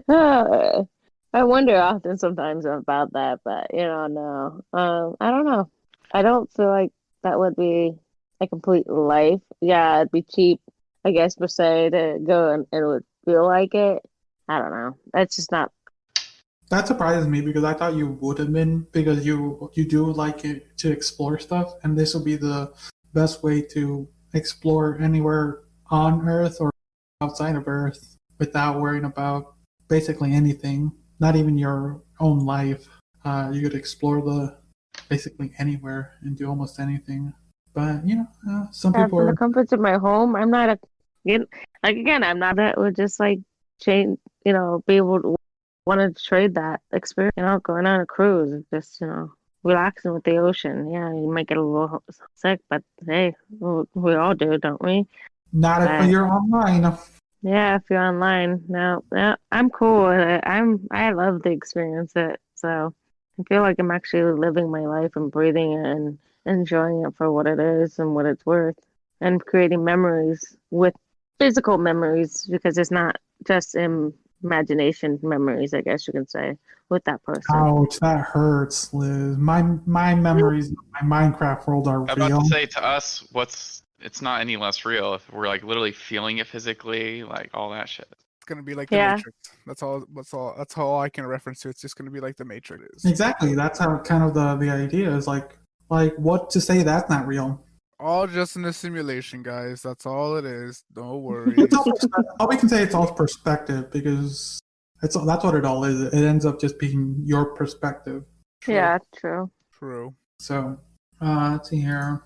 Speaker 4: I wonder often sometimes about that, but no. I don't know. I don't feel like that would be a complete life. Yeah, it'd be cheap, I guess, per se, to go and it would feel like it. I don't know. That's just not.
Speaker 1: That surprises me because I thought you would have been because you do like it to explore stuff, and this will be the best way to explore anywhere on Earth or outside of Earth without worrying about basically anything, not even your own life. You could explore the basically anywhere and do almost anything. But some
Speaker 4: Yeah,
Speaker 1: people
Speaker 4: from the
Speaker 1: are
Speaker 4: comforts of my home, I'm not a, like again, I'm not that would just like change, be able to want to trade that experience, going on a cruise, just, relaxing with the ocean. Yeah, you might get a little sick, but hey, we all do, don't we?
Speaker 1: not if
Speaker 4: But
Speaker 1: you're online.
Speaker 4: yeah, if you're online, no, I'm cool with it. I love the experience it, so I feel like I'm actually living my life and breathing it and enjoying it for what it is and what it's worth, and creating memories with physical memories because it's not just imagination memories, I guess you can say, with that person.
Speaker 1: Ouch, that hurts, Liz. My memories of my Minecraft world are
Speaker 3: I'm about
Speaker 1: real.
Speaker 3: to say to us, it's not any less real if we're like literally feeling it physically, like all that shit.
Speaker 2: It's gonna be like the
Speaker 4: Yeah,
Speaker 2: Matrix. That's all. That's all I can reference to. It's just gonna be like the Matrix is.
Speaker 1: Exactly. That's how kind of the idea is like what to say that's not real.
Speaker 2: All just in a simulation, guys. That's all it is. No worries.
Speaker 1: It's all we can say it's all perspective because that's what it all is. It ends up just being your perspective.
Speaker 2: True.
Speaker 4: yeah, true.
Speaker 2: True.
Speaker 1: So let's see here.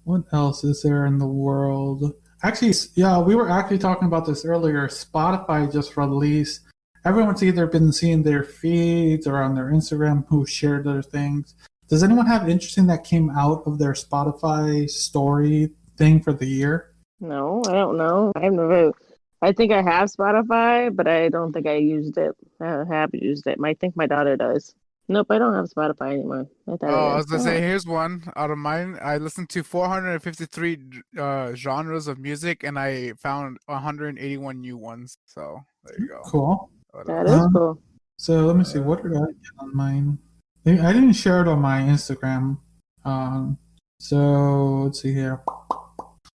Speaker 1: What else is there in the world? Actually, yeah, we were actually talking about this earlier. Spotify just released. Everyone's either been seeing their feeds or on their Instagram who shared their things. Does anyone have interesting that came out of their Spotify story thing for the year?
Speaker 4: No, I don't know. I've never. I think I have Spotify, but I don't think I used it. I have used it. I think my daughter does. Nope, I don't have Spotify anymore. I thought
Speaker 2: Oh,
Speaker 4: I
Speaker 2: I was
Speaker 4: did.
Speaker 2: gonna say, here's one out of mine. I listened to 453 genres of music, and I found 181 new ones. So there you go.
Speaker 1: Cool.
Speaker 2: But,
Speaker 4: That is
Speaker 1: Um,
Speaker 4: cool.
Speaker 1: So let me see. What did I get on mine? I didn't share it on my Instagram. So let's see here.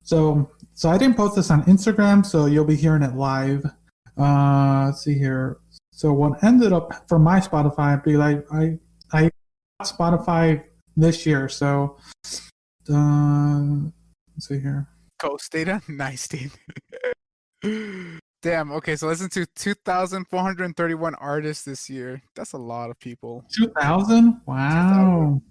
Speaker 1: So I didn't post this on Instagram, so you'll be hearing it live. Let's see here. So what ended up for my Spotify, be like I got Spotify this year. So let's see here.
Speaker 2: Ghost data, nice, dude. Damn. Okay, so listen to 2,431 artists this year. That's a lot of people.
Speaker 1: 2000? Wow.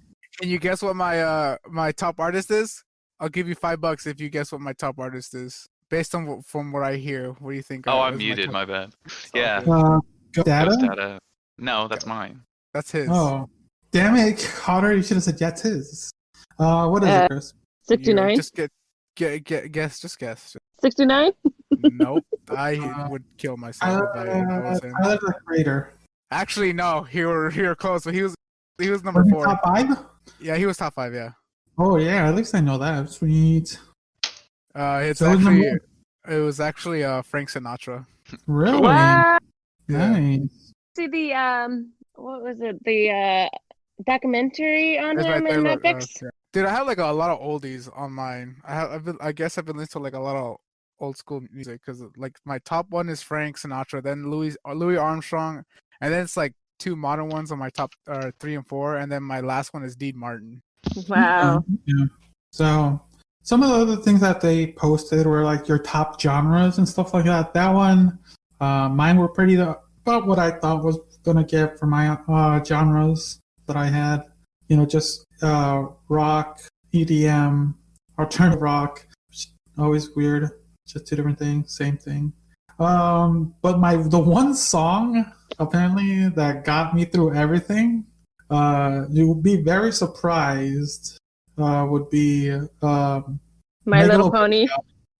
Speaker 2: Can you guess what my top artist is? I'll give you $5 if you guess what my top artist is. Based on from what I hear, what do you think?
Speaker 3: Oh, I'm
Speaker 2: is
Speaker 3: muted. My bad.
Speaker 2: It's all
Speaker 3: Yeah.
Speaker 2: good.
Speaker 1: Ghost Data?
Speaker 3: Ghost data. No, that's mine.
Speaker 2: That's his.
Speaker 1: Oh, damn it, Connor! You should have said yes. His. What is it, Chris?
Speaker 4: 69?
Speaker 2: Just guess. Just guess.
Speaker 4: 69?
Speaker 2: Nope. I would kill myself if I was him.
Speaker 1: Tyler the Creator.
Speaker 2: Actually, no. You were close, but he was number
Speaker 1: Was he
Speaker 2: 4.
Speaker 1: top 5?
Speaker 2: Yeah, he was top 5. Yeah.
Speaker 1: Oh yeah, at least I know that. Sweet.
Speaker 2: It's
Speaker 1: So who's
Speaker 2: actually
Speaker 1: number
Speaker 2: it was actually Frank Sinatra.
Speaker 1: Really?
Speaker 4: What?
Speaker 1: Nice.
Speaker 4: See the what was it? The documentary on
Speaker 2: It's
Speaker 4: him
Speaker 2: right there.
Speaker 4: in
Speaker 2: Look,
Speaker 4: Netflix?
Speaker 2: yeah. Dude, I have like a lot of oldies on mine. I guess I've been listening to like a lot of old school music because like my top one is Frank Sinatra, then Louis Armstrong, and then it's like 2 modern ones on my top 3 and 4, and then my last one is Dean Martin.
Speaker 4: Wow.
Speaker 1: Yeah. So some of the other things that they posted were like your top genres and stuff like that. That one, mine were pretty about what I thought was gonna get for my genres that I had. Just rock, EDM, alternative rock. Always weird. Just 2 different things, same thing. But the one song apparently that got me through everything, you would be very surprised. Would be
Speaker 4: My Little Pony.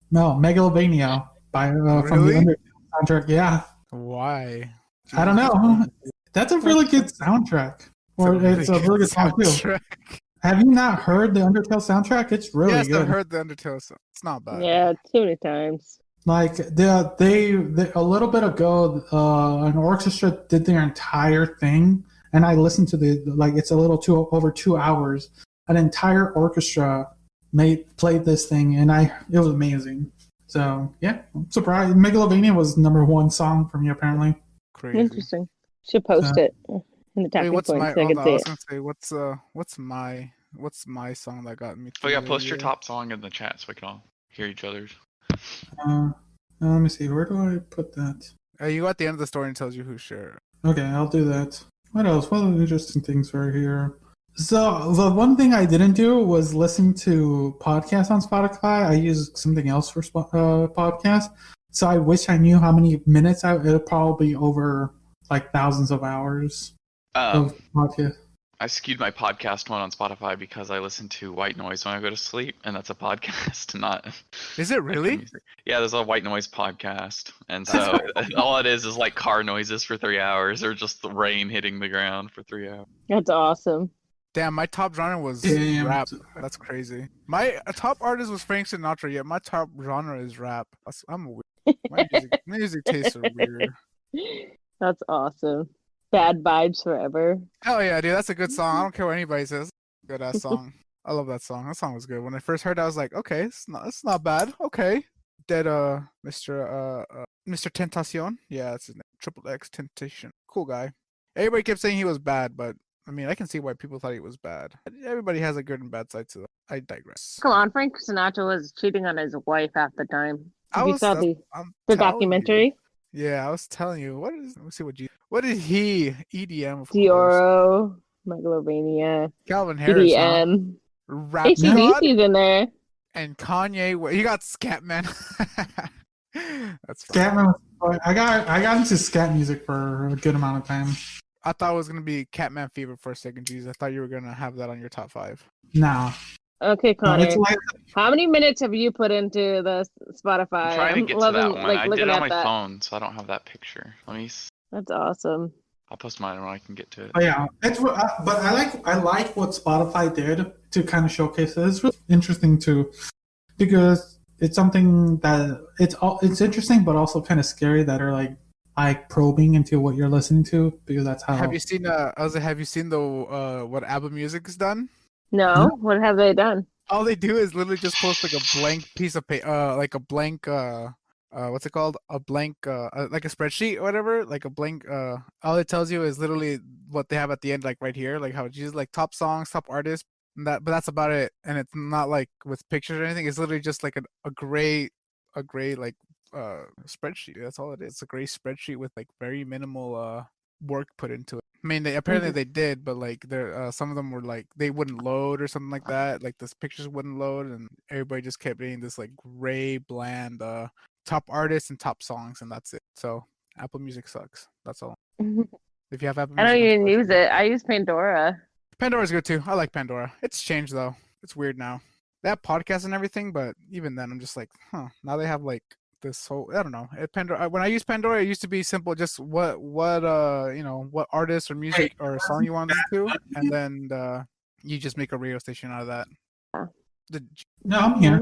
Speaker 1: No, Megalovania by from the
Speaker 2: Really?
Speaker 1: Undertale soundtrack. Yeah,
Speaker 2: Why?
Speaker 1: I don't know. That's a really good soundtrack. Or it's a really good song too.
Speaker 2: soundtrack.
Speaker 1: Have you not heard the Undertale soundtrack? It's really
Speaker 2: Yes,
Speaker 1: good.
Speaker 2: I've heard the Undertale song. It's not bad.
Speaker 4: Yeah, too many times.
Speaker 1: Like they a little bit ago, an orchestra did their entire thing, and I listened to it's a little over 2 hours. An entire orchestra played this thing, and it was amazing. So yeah, I'm surprised. Megalovania was #1 song for me apparently.
Speaker 2: Crazy.
Speaker 4: Interesting. Should post it in the tapping
Speaker 2: What's
Speaker 4: point
Speaker 2: my?
Speaker 4: so I
Speaker 2: Hold
Speaker 4: can
Speaker 2: on,
Speaker 4: see
Speaker 2: I
Speaker 4: it.
Speaker 2: was gonna say what's my song that got me?
Speaker 3: Oh yeah,
Speaker 2: through
Speaker 3: post
Speaker 2: the
Speaker 3: your
Speaker 2: year?
Speaker 3: top song in the chat so we can all hear each other's.
Speaker 1: Let me see. Where do I put that?
Speaker 2: You go at the end of the story and tells you who shared.
Speaker 1: Okay, I'll do that. What else? What other interesting things are here? So the one thing I didn't do was listen to podcasts on Spotify. I use something else for podcasts. So I wish I knew how many minutes. It'll probably be over like thousands of hours of podcast.
Speaker 3: I skewed my podcast one on Spotify because I listen to white noise when I go to sleep, and that's a podcast, not.
Speaker 2: Is it really?
Speaker 3: Music. Yeah, there's a white noise podcast, and so all it is like car noises for 3 hours, or just the rain hitting the ground for 3 hours.
Speaker 4: That's awesome.
Speaker 2: Damn, my top genre was
Speaker 1: Damn.
Speaker 2: rap. That's crazy. My top artist was Frank Sinatra, yet my top genre is rap. I'm weird. My music tastes are weird.
Speaker 4: That's awesome. Bad vibes forever.
Speaker 2: Hell yeah, dude, that's a good song. I don't care what anybody says. Good ass song. I love that song. That song was good. When I first heard it, I was like, okay, it's not bad. Okay. Dead Mr. Tentacion. Yeah, that's his name. Triple X Temptation. Cool guy. Everybody kept saying he was bad, but I mean, I can see why people thought he was bad. Everybody has a good and bad side to them. I digress.
Speaker 4: Come on, Frank Sinatra was cheating on his wife half the time. You saw the
Speaker 2: I'm
Speaker 4: the
Speaker 2: telling
Speaker 4: documentary?
Speaker 2: you. Yeah, I was telling you. Let me see what did he EDM of course.
Speaker 4: Dioro, Megalovania,
Speaker 2: Calvin Harris, huh?
Speaker 4: EDM.
Speaker 2: Rap God,
Speaker 4: ACDC's in there.
Speaker 2: and Kanye. He got Scatman. That's
Speaker 1: Scatman. I got into scat music for a good amount of time.
Speaker 2: I thought it was gonna be Catman Fever for a second, Jesus. I thought you were gonna have that on your top 5.
Speaker 1: Nah.
Speaker 4: Okay, Connor.
Speaker 1: It's like,
Speaker 4: how many minutes have you put into the Spotify?
Speaker 3: I'm trying to get to that one. I did it on my
Speaker 4: that.
Speaker 3: phone, so I don't have that picture. Let me.
Speaker 4: That's awesome.
Speaker 3: I'll post mine when I can get to it.
Speaker 1: oh yeah, but I like what Spotify did to kind of showcase it. It's really interesting too, because it's something that it's interesting, but also kind of scary that are like probing into what you're listening to, because that's how.
Speaker 2: Have you seen have you seen the what Apple Music's done?
Speaker 4: No, what have they done?
Speaker 2: All they do is literally just post like a blank piece of paper, like a blank what's it called? A blank like a spreadsheet or whatever, like a blank all it tells you is literally what they have at the end, like right here, like how it's just like top songs, top artists, but that's about it. And it's not like with pictures or anything. It's literally just like a gray like spreadsheet. That's all it is. It's a gray spreadsheet with like very minimal work put into it. I mean, apparently they did, but like there, some of them were like they wouldn't load or something like that. Like the pictures wouldn't load, and everybody just kept getting this like gray, bland top artists and top songs, and that's it. So Apple Music sucks. That's all. If you have Apple Music,
Speaker 4: I don't even use it. I use Pandora.
Speaker 2: Pandora's good too. I like Pandora. It's changed though. It's weird now. They have podcasts and everything, but even then, I'm just like, now they have like this whole, I don't know. Pandora, when I used Pandora, it used to be simple, just what what artist or music or song you want to listen to, and then you just make a radio station out of that.
Speaker 1: No, I'm here.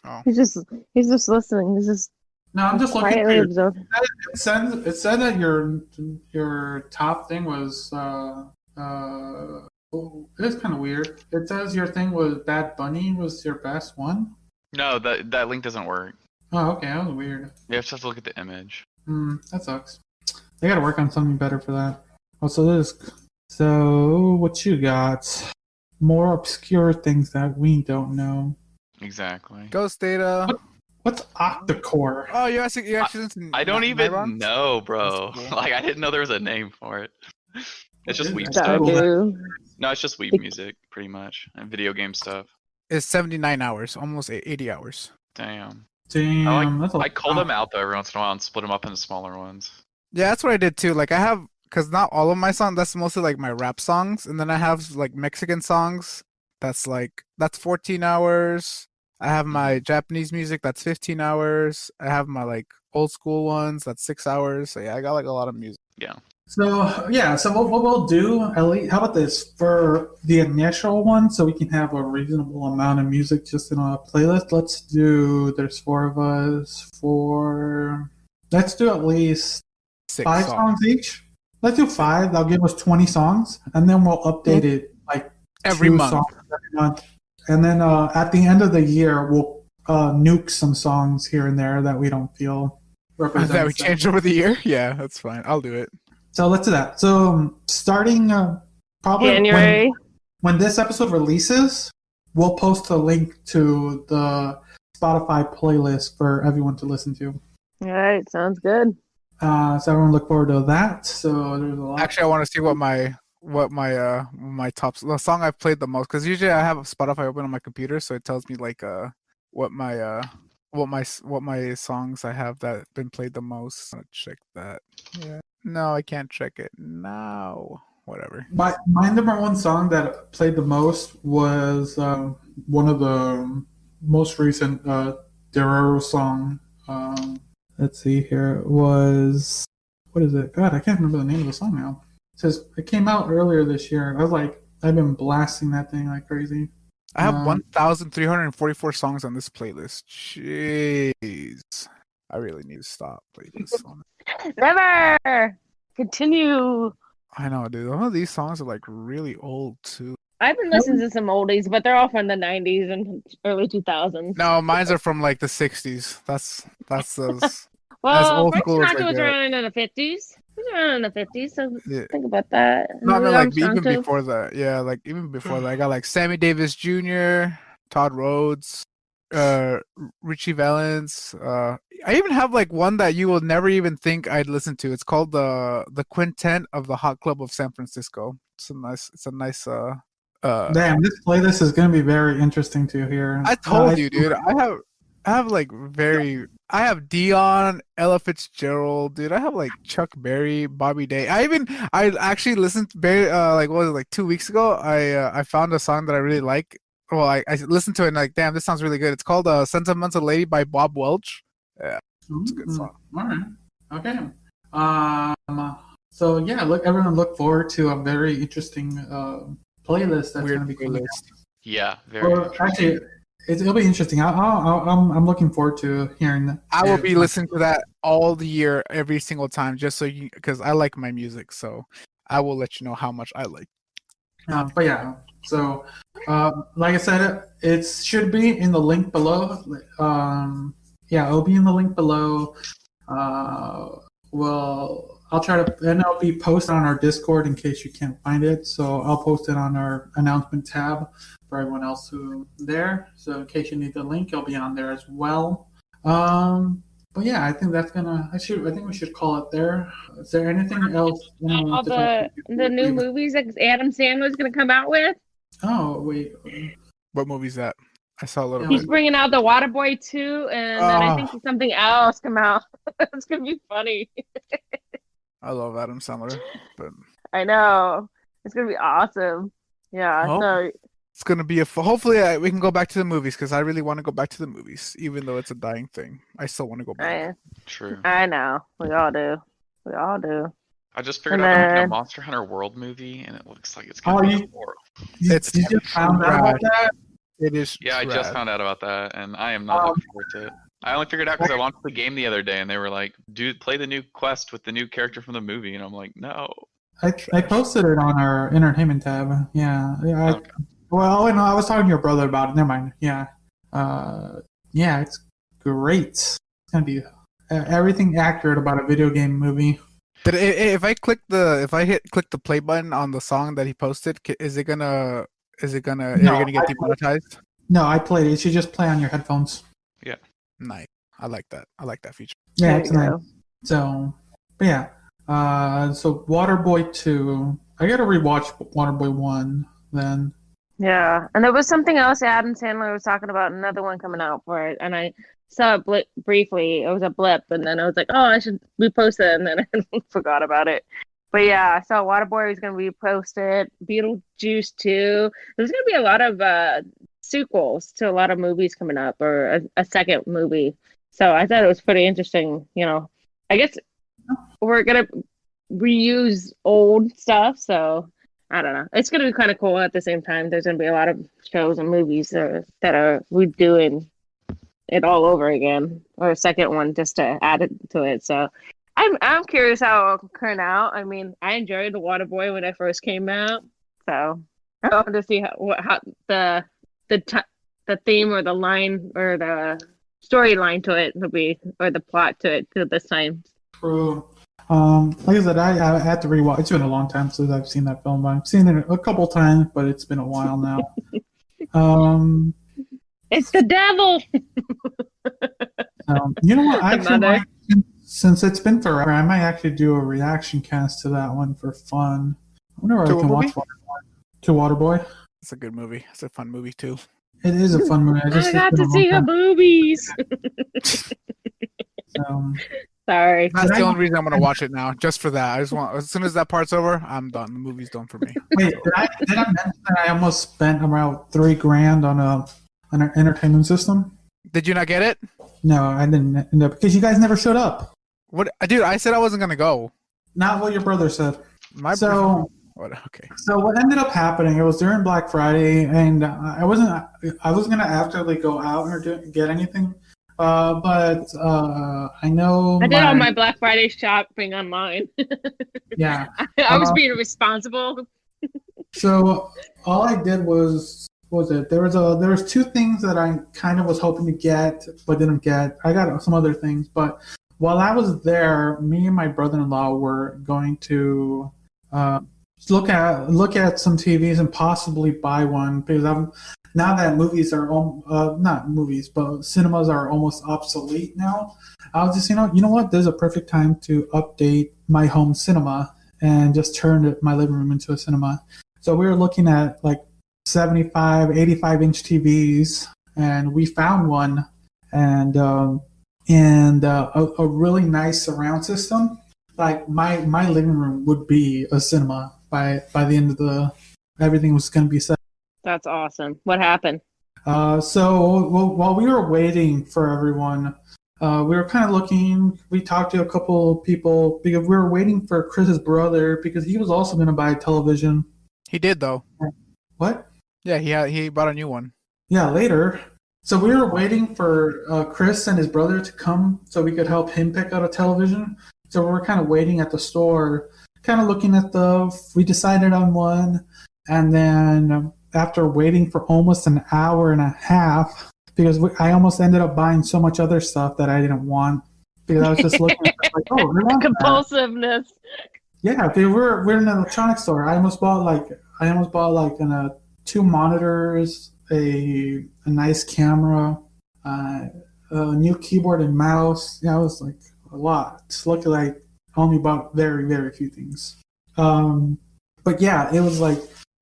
Speaker 2: Oh.
Speaker 4: He's just listening. He's just
Speaker 1: No, I'm just looking.
Speaker 4: quietly observing.
Speaker 1: It said that your top thing was it's kind of weird. It says your thing was Bad Bunny was your best one.
Speaker 3: No, that link doesn't work.
Speaker 1: Oh, okay, that was weird.
Speaker 3: You have to look at the image.
Speaker 1: That sucks. They got to work on something better for that. So what you got? More obscure things that we don't know.
Speaker 3: Exactly.
Speaker 2: Ghost Data.
Speaker 1: What's octa-core?
Speaker 2: Oh, you actually
Speaker 3: I don't even know, bro.
Speaker 2: Cool.
Speaker 3: Like I didn't know there was a name for it. It's just weeb
Speaker 1: It's
Speaker 3: stuff.
Speaker 1: cool.
Speaker 3: No, it's just weeb music, pretty much, and video game stuff.
Speaker 2: It's 79 hours, almost 80 hours.
Speaker 3: Damn.
Speaker 1: That's a
Speaker 3: I call
Speaker 1: lot.
Speaker 3: them out though every once in a while and split them up into smaller ones.
Speaker 2: Yeah, that's what I did too. Like I have, because not all of my songs, that's mostly like my rap songs, and then I have like Mexican songs. That's 14 hours. I have my Japanese music. That's 15 hours. I have my like old school ones. That's 6 hours. So yeah, I got like a lot of music.
Speaker 3: Yeah.
Speaker 1: So yeah, so what we'll do, Ellie, how about this for the initial one, so we can have a reasonable amount of music just in a playlist. Let's do. There's four of us. Let's do at least
Speaker 2: 6
Speaker 1: 5
Speaker 2: songs.
Speaker 1: songs each. Let's do 5. That'll give us 20 songs, and then we'll update it like
Speaker 2: Every
Speaker 1: 2
Speaker 2: month.
Speaker 1: songs every month. And then at the end of the year, we'll nuke some songs here and there that we don't feel represent.
Speaker 2: That we change over the year? Yeah, that's fine. I'll do it.
Speaker 1: So let's do that. So starting probably
Speaker 4: January.
Speaker 1: when this episode releases, we'll post a link to the Spotify playlist for everyone to listen to.
Speaker 4: All right, sounds good.
Speaker 1: So everyone look forward to that. So there's a lot.
Speaker 2: Actually, I want to see what my the song I've played the most, because usually I have Spotify open on my computer, so it tells me like what my songs I have that been played the most. I'll check that. Yeah. No, I can't check it now. Whatever.
Speaker 1: My number one song that played the most was one of the most recent Derero song. Let's see here. It was, what is it? God, I can't remember the name of the song now. It says it came out earlier this year. I was like, I've been blasting that thing like crazy.
Speaker 2: I have 1,344 songs on this playlist. Jeez. I really need to stop playing this song.
Speaker 4: Never continue.
Speaker 2: I know, dude. Some of these songs are like really old too.
Speaker 4: I've been listening to some oldies, but they're all from the 90s and early 2000s.
Speaker 2: No, mine's are from like the 60s. That's those.
Speaker 4: Well,
Speaker 2: old
Speaker 4: Frank
Speaker 2: school as I
Speaker 4: Sinatra was
Speaker 2: get.
Speaker 4: around in the 50s. He was around in the 50s, so
Speaker 2: Yeah.
Speaker 4: think about that.
Speaker 2: No, I mean,
Speaker 4: Louis
Speaker 2: like
Speaker 4: Armstrong,
Speaker 2: even
Speaker 4: too.
Speaker 2: before that. Yeah, like even before that, I got like Sammy Davis Jr., Todd Rhodes, Richie Valens. I even have like one that you will never even think I'd listen to. It's called the Quintet of the Hot Club of San Francisco. It's a nice.
Speaker 1: Damn, this playlist is going to be very interesting to hear.
Speaker 2: I told you, dude. I have like I have Dion, Ella Fitzgerald, dude. I have like Chuck Berry, Bobby Day. I actually listened to Barry like what was it, like 2 weeks ago. I found a song that I really like. Well, I listened to it and like, damn, this sounds really good. It's called "Sentimental Lady" by Bob Welch. Yeah, it's a good song.
Speaker 1: All right. Okay. So yeah, everyone look forward to a very interesting playlist that's going to be coming out.
Speaker 3: Yeah, very.
Speaker 1: Or actually, it'll be interesting. I'm looking forward to hearing that.
Speaker 2: I will be listening to that all the year, every single time, just so you, because I like my music. So I will let you know how much I like.
Speaker 1: But yeah, so like I said, it should be in the link below. Yeah, it'll be in the link below. Well, I'll try to, and it'll be posted on our Discord in case you can't find it. So I'll post it on our announcement tab for everyone else who's there. So in case you need the link, it'll be on there as well. But yeah, I think that's gonna. I think we should call it there. Is there anything else?
Speaker 4: All the new movies that Adam Sandler's going to come out with.
Speaker 1: Oh wait.
Speaker 2: What movie's that? I saw a little
Speaker 4: He's
Speaker 2: bit.
Speaker 4: bringing out The Waterboy 2, and then I think something else come out. It's going to be funny.
Speaker 2: I love Adam Sandler, but
Speaker 4: I know. It's going to be awesome. Yeah,
Speaker 2: Oh.
Speaker 4: so
Speaker 2: it's gonna be hopefully we can go back to the movies, because I really want to go back to the movies, even though it's a dying thing. I still want to go back.
Speaker 3: True.
Speaker 4: I know. We all do. We all do.
Speaker 3: I just figured
Speaker 4: And
Speaker 3: out I'm making a
Speaker 4: then-
Speaker 3: Monster Hunter World movie, and it looks like it's
Speaker 1: Oh,
Speaker 3: gonna be
Speaker 1: you-
Speaker 3: horrible.
Speaker 1: You
Speaker 2: It's
Speaker 1: just found out about that?
Speaker 2: It is.
Speaker 3: Yeah, I just
Speaker 2: trash.
Speaker 3: found out about that, and I am not looking forward to it. I only figured out because I launched the game the other day, and they were like, "Dude, play the new quest with the new character from the movie," and I'm like, "No."
Speaker 1: I posted it on our entertainment tab. Yeah.
Speaker 3: Okay.
Speaker 1: Well, no, I was talking to your brother about it. Never mind. Yeah. Yeah, it's great. It's gonna be everything accurate about a video game movie.
Speaker 2: But if I click the play button on the song that he posted, is it gonna are you gonna get demonetized?
Speaker 1: No, I played it. It should just play on your headphones.
Speaker 2: Nice. I like that. I like that feature.
Speaker 1: Yeah,
Speaker 4: There
Speaker 1: it's
Speaker 4: you
Speaker 1: nice.
Speaker 4: go.
Speaker 1: So, but yeah. So Waterboy 2. I gotta rewatch Waterboy 1 then.
Speaker 4: Yeah, and there was something else Adam Sandler was talking about, another one coming out for it, and I saw it briefly. It was a blip, and then I was like, oh, I should repost it, and then I forgot about it. But yeah, I saw Waterboy was going to be posted, Beetlejuice 2. There's going to be a lot of sequels to a lot of movies coming up, or a second movie. So I thought it was pretty interesting. You know, I guess we're going to reuse old stuff. So I don't know. It's gonna be kind of cool. At the same time, there's gonna be a lot of shows and movies that are redoing it all over again, or a second one just to add it to it. So I'm curious how it'll turn out. I mean, I enjoyed The Waterboy when it first came out, so I want to see how the theme or the line or the storyline to it will be, or the plot to it to this time.
Speaker 1: True. Like I said, I had to rewatch. It's been a long time since I've seen that film. I've seen it a couple times, but it's been a while now.
Speaker 4: It's the devil.
Speaker 1: You know what? I actually since it's been forever, I might actually do a reaction cast to that one for fun. I wonder where I can watch To Waterboy.
Speaker 2: It's a good movie. It's a fun movie too.
Speaker 1: It is a fun movie.
Speaker 4: I got to see her boobies. Sorry.
Speaker 2: That's the only reason I'm going to watch it now, just for that. I just want, as soon as that part's over, I'm done. The movie's done for me.
Speaker 1: Wait, did I mention that I almost spent around $3,000 on an entertainment system?
Speaker 2: Did you not get it?
Speaker 1: No, I didn't end up because you guys never showed up.
Speaker 2: What, dude? I said I wasn't going to go.
Speaker 1: Not what your brother said.
Speaker 2: Okay.
Speaker 1: So what ended up happening? It was during Black Friday, and I wasn't going to actively go out or get anything. But I know
Speaker 4: I did all my Black Friday shopping online.
Speaker 1: Yeah,
Speaker 4: I was being responsible.
Speaker 1: So all I did was there was two things that I kind of was hoping to get but didn't get. I got some other things, but while I was there, me and my brother-in-law were going to look at some TVs and possibly buy one because now that movies are not movies, but cinemas are almost obsolete now. I was just you know what? There's a perfect time to update my home cinema and just turn my living room into a cinema. So we were looking at like 75, 85 inch TVs, and we found one and a really nice surround system. Like my living room would be a cinema by the end of everything was going to be set.
Speaker 4: That's awesome. What happened?
Speaker 1: So while we were waiting for everyone, we were kind of looking. We talked to a couple of people because we were waiting for Chris's brother because he was also going to buy a television.
Speaker 2: He did though.
Speaker 1: What?
Speaker 2: Yeah, he bought a new one.
Speaker 1: Yeah, later. So we were waiting for Chris and his brother to come so we could help him pick out a television. So we were kind of waiting at the store, kind of looking at we decided on one, and then after waiting for almost an hour and a half, because I almost ended up buying so much other stuff that I didn't want, because I was just looking at it like, oh, we want
Speaker 4: compulsiveness.
Speaker 1: That. Yeah, we're in an electronics store. I almost bought like 2 monitors, a nice camera, a new keyboard and mouse. Yeah, it was like a lot. It's lucky I only bought very, very few things. But yeah, it was like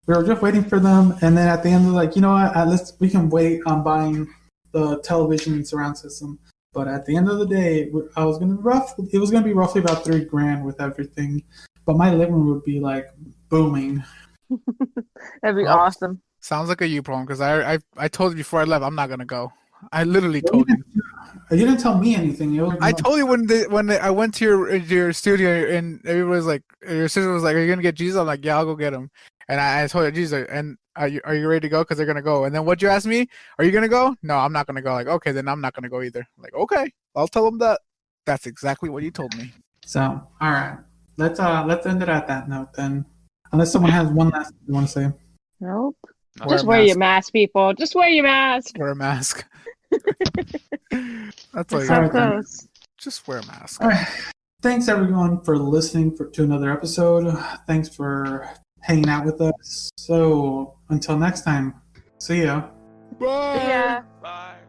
Speaker 1: we were just waiting for them, and then at the end of like, you know what, we can wait on buying the television and surround system. But at the end of the day, it was gonna be roughly about $3,000 with everything. But my living room would be like booming.
Speaker 4: That'd be awesome.
Speaker 2: Sounds like a you problem because I told you before I left I'm not gonna go. I literally told you.
Speaker 1: You didn't tell me anything.
Speaker 2: I told you when I went to your studio and everybody was like, your sister was like, "Are you gonna get Jesus?" I'm like, "Yeah, I'll go get him." And I told her, Jesus, and are you ready to go? Because they're gonna go. And then what'd you ask me? Are you gonna go? No, I'm not gonna go. Like, okay, then I'm not gonna go either. I'm like, okay, I'll tell them that. That's exactly what you told me.
Speaker 1: So, all right, let's end it at that note then. Unless someone has one last thing you want to say.
Speaker 4: Nope. Just wear your mask, people. Just wear your mask.
Speaker 2: Wear a mask. That's all you
Speaker 4: so close.
Speaker 2: Just wear a mask.
Speaker 1: All right. Thanks everyone for listening to another episode. Thanks for hanging out with us. So until next time, see ya.
Speaker 2: Bye.
Speaker 4: See ya.
Speaker 3: Bye.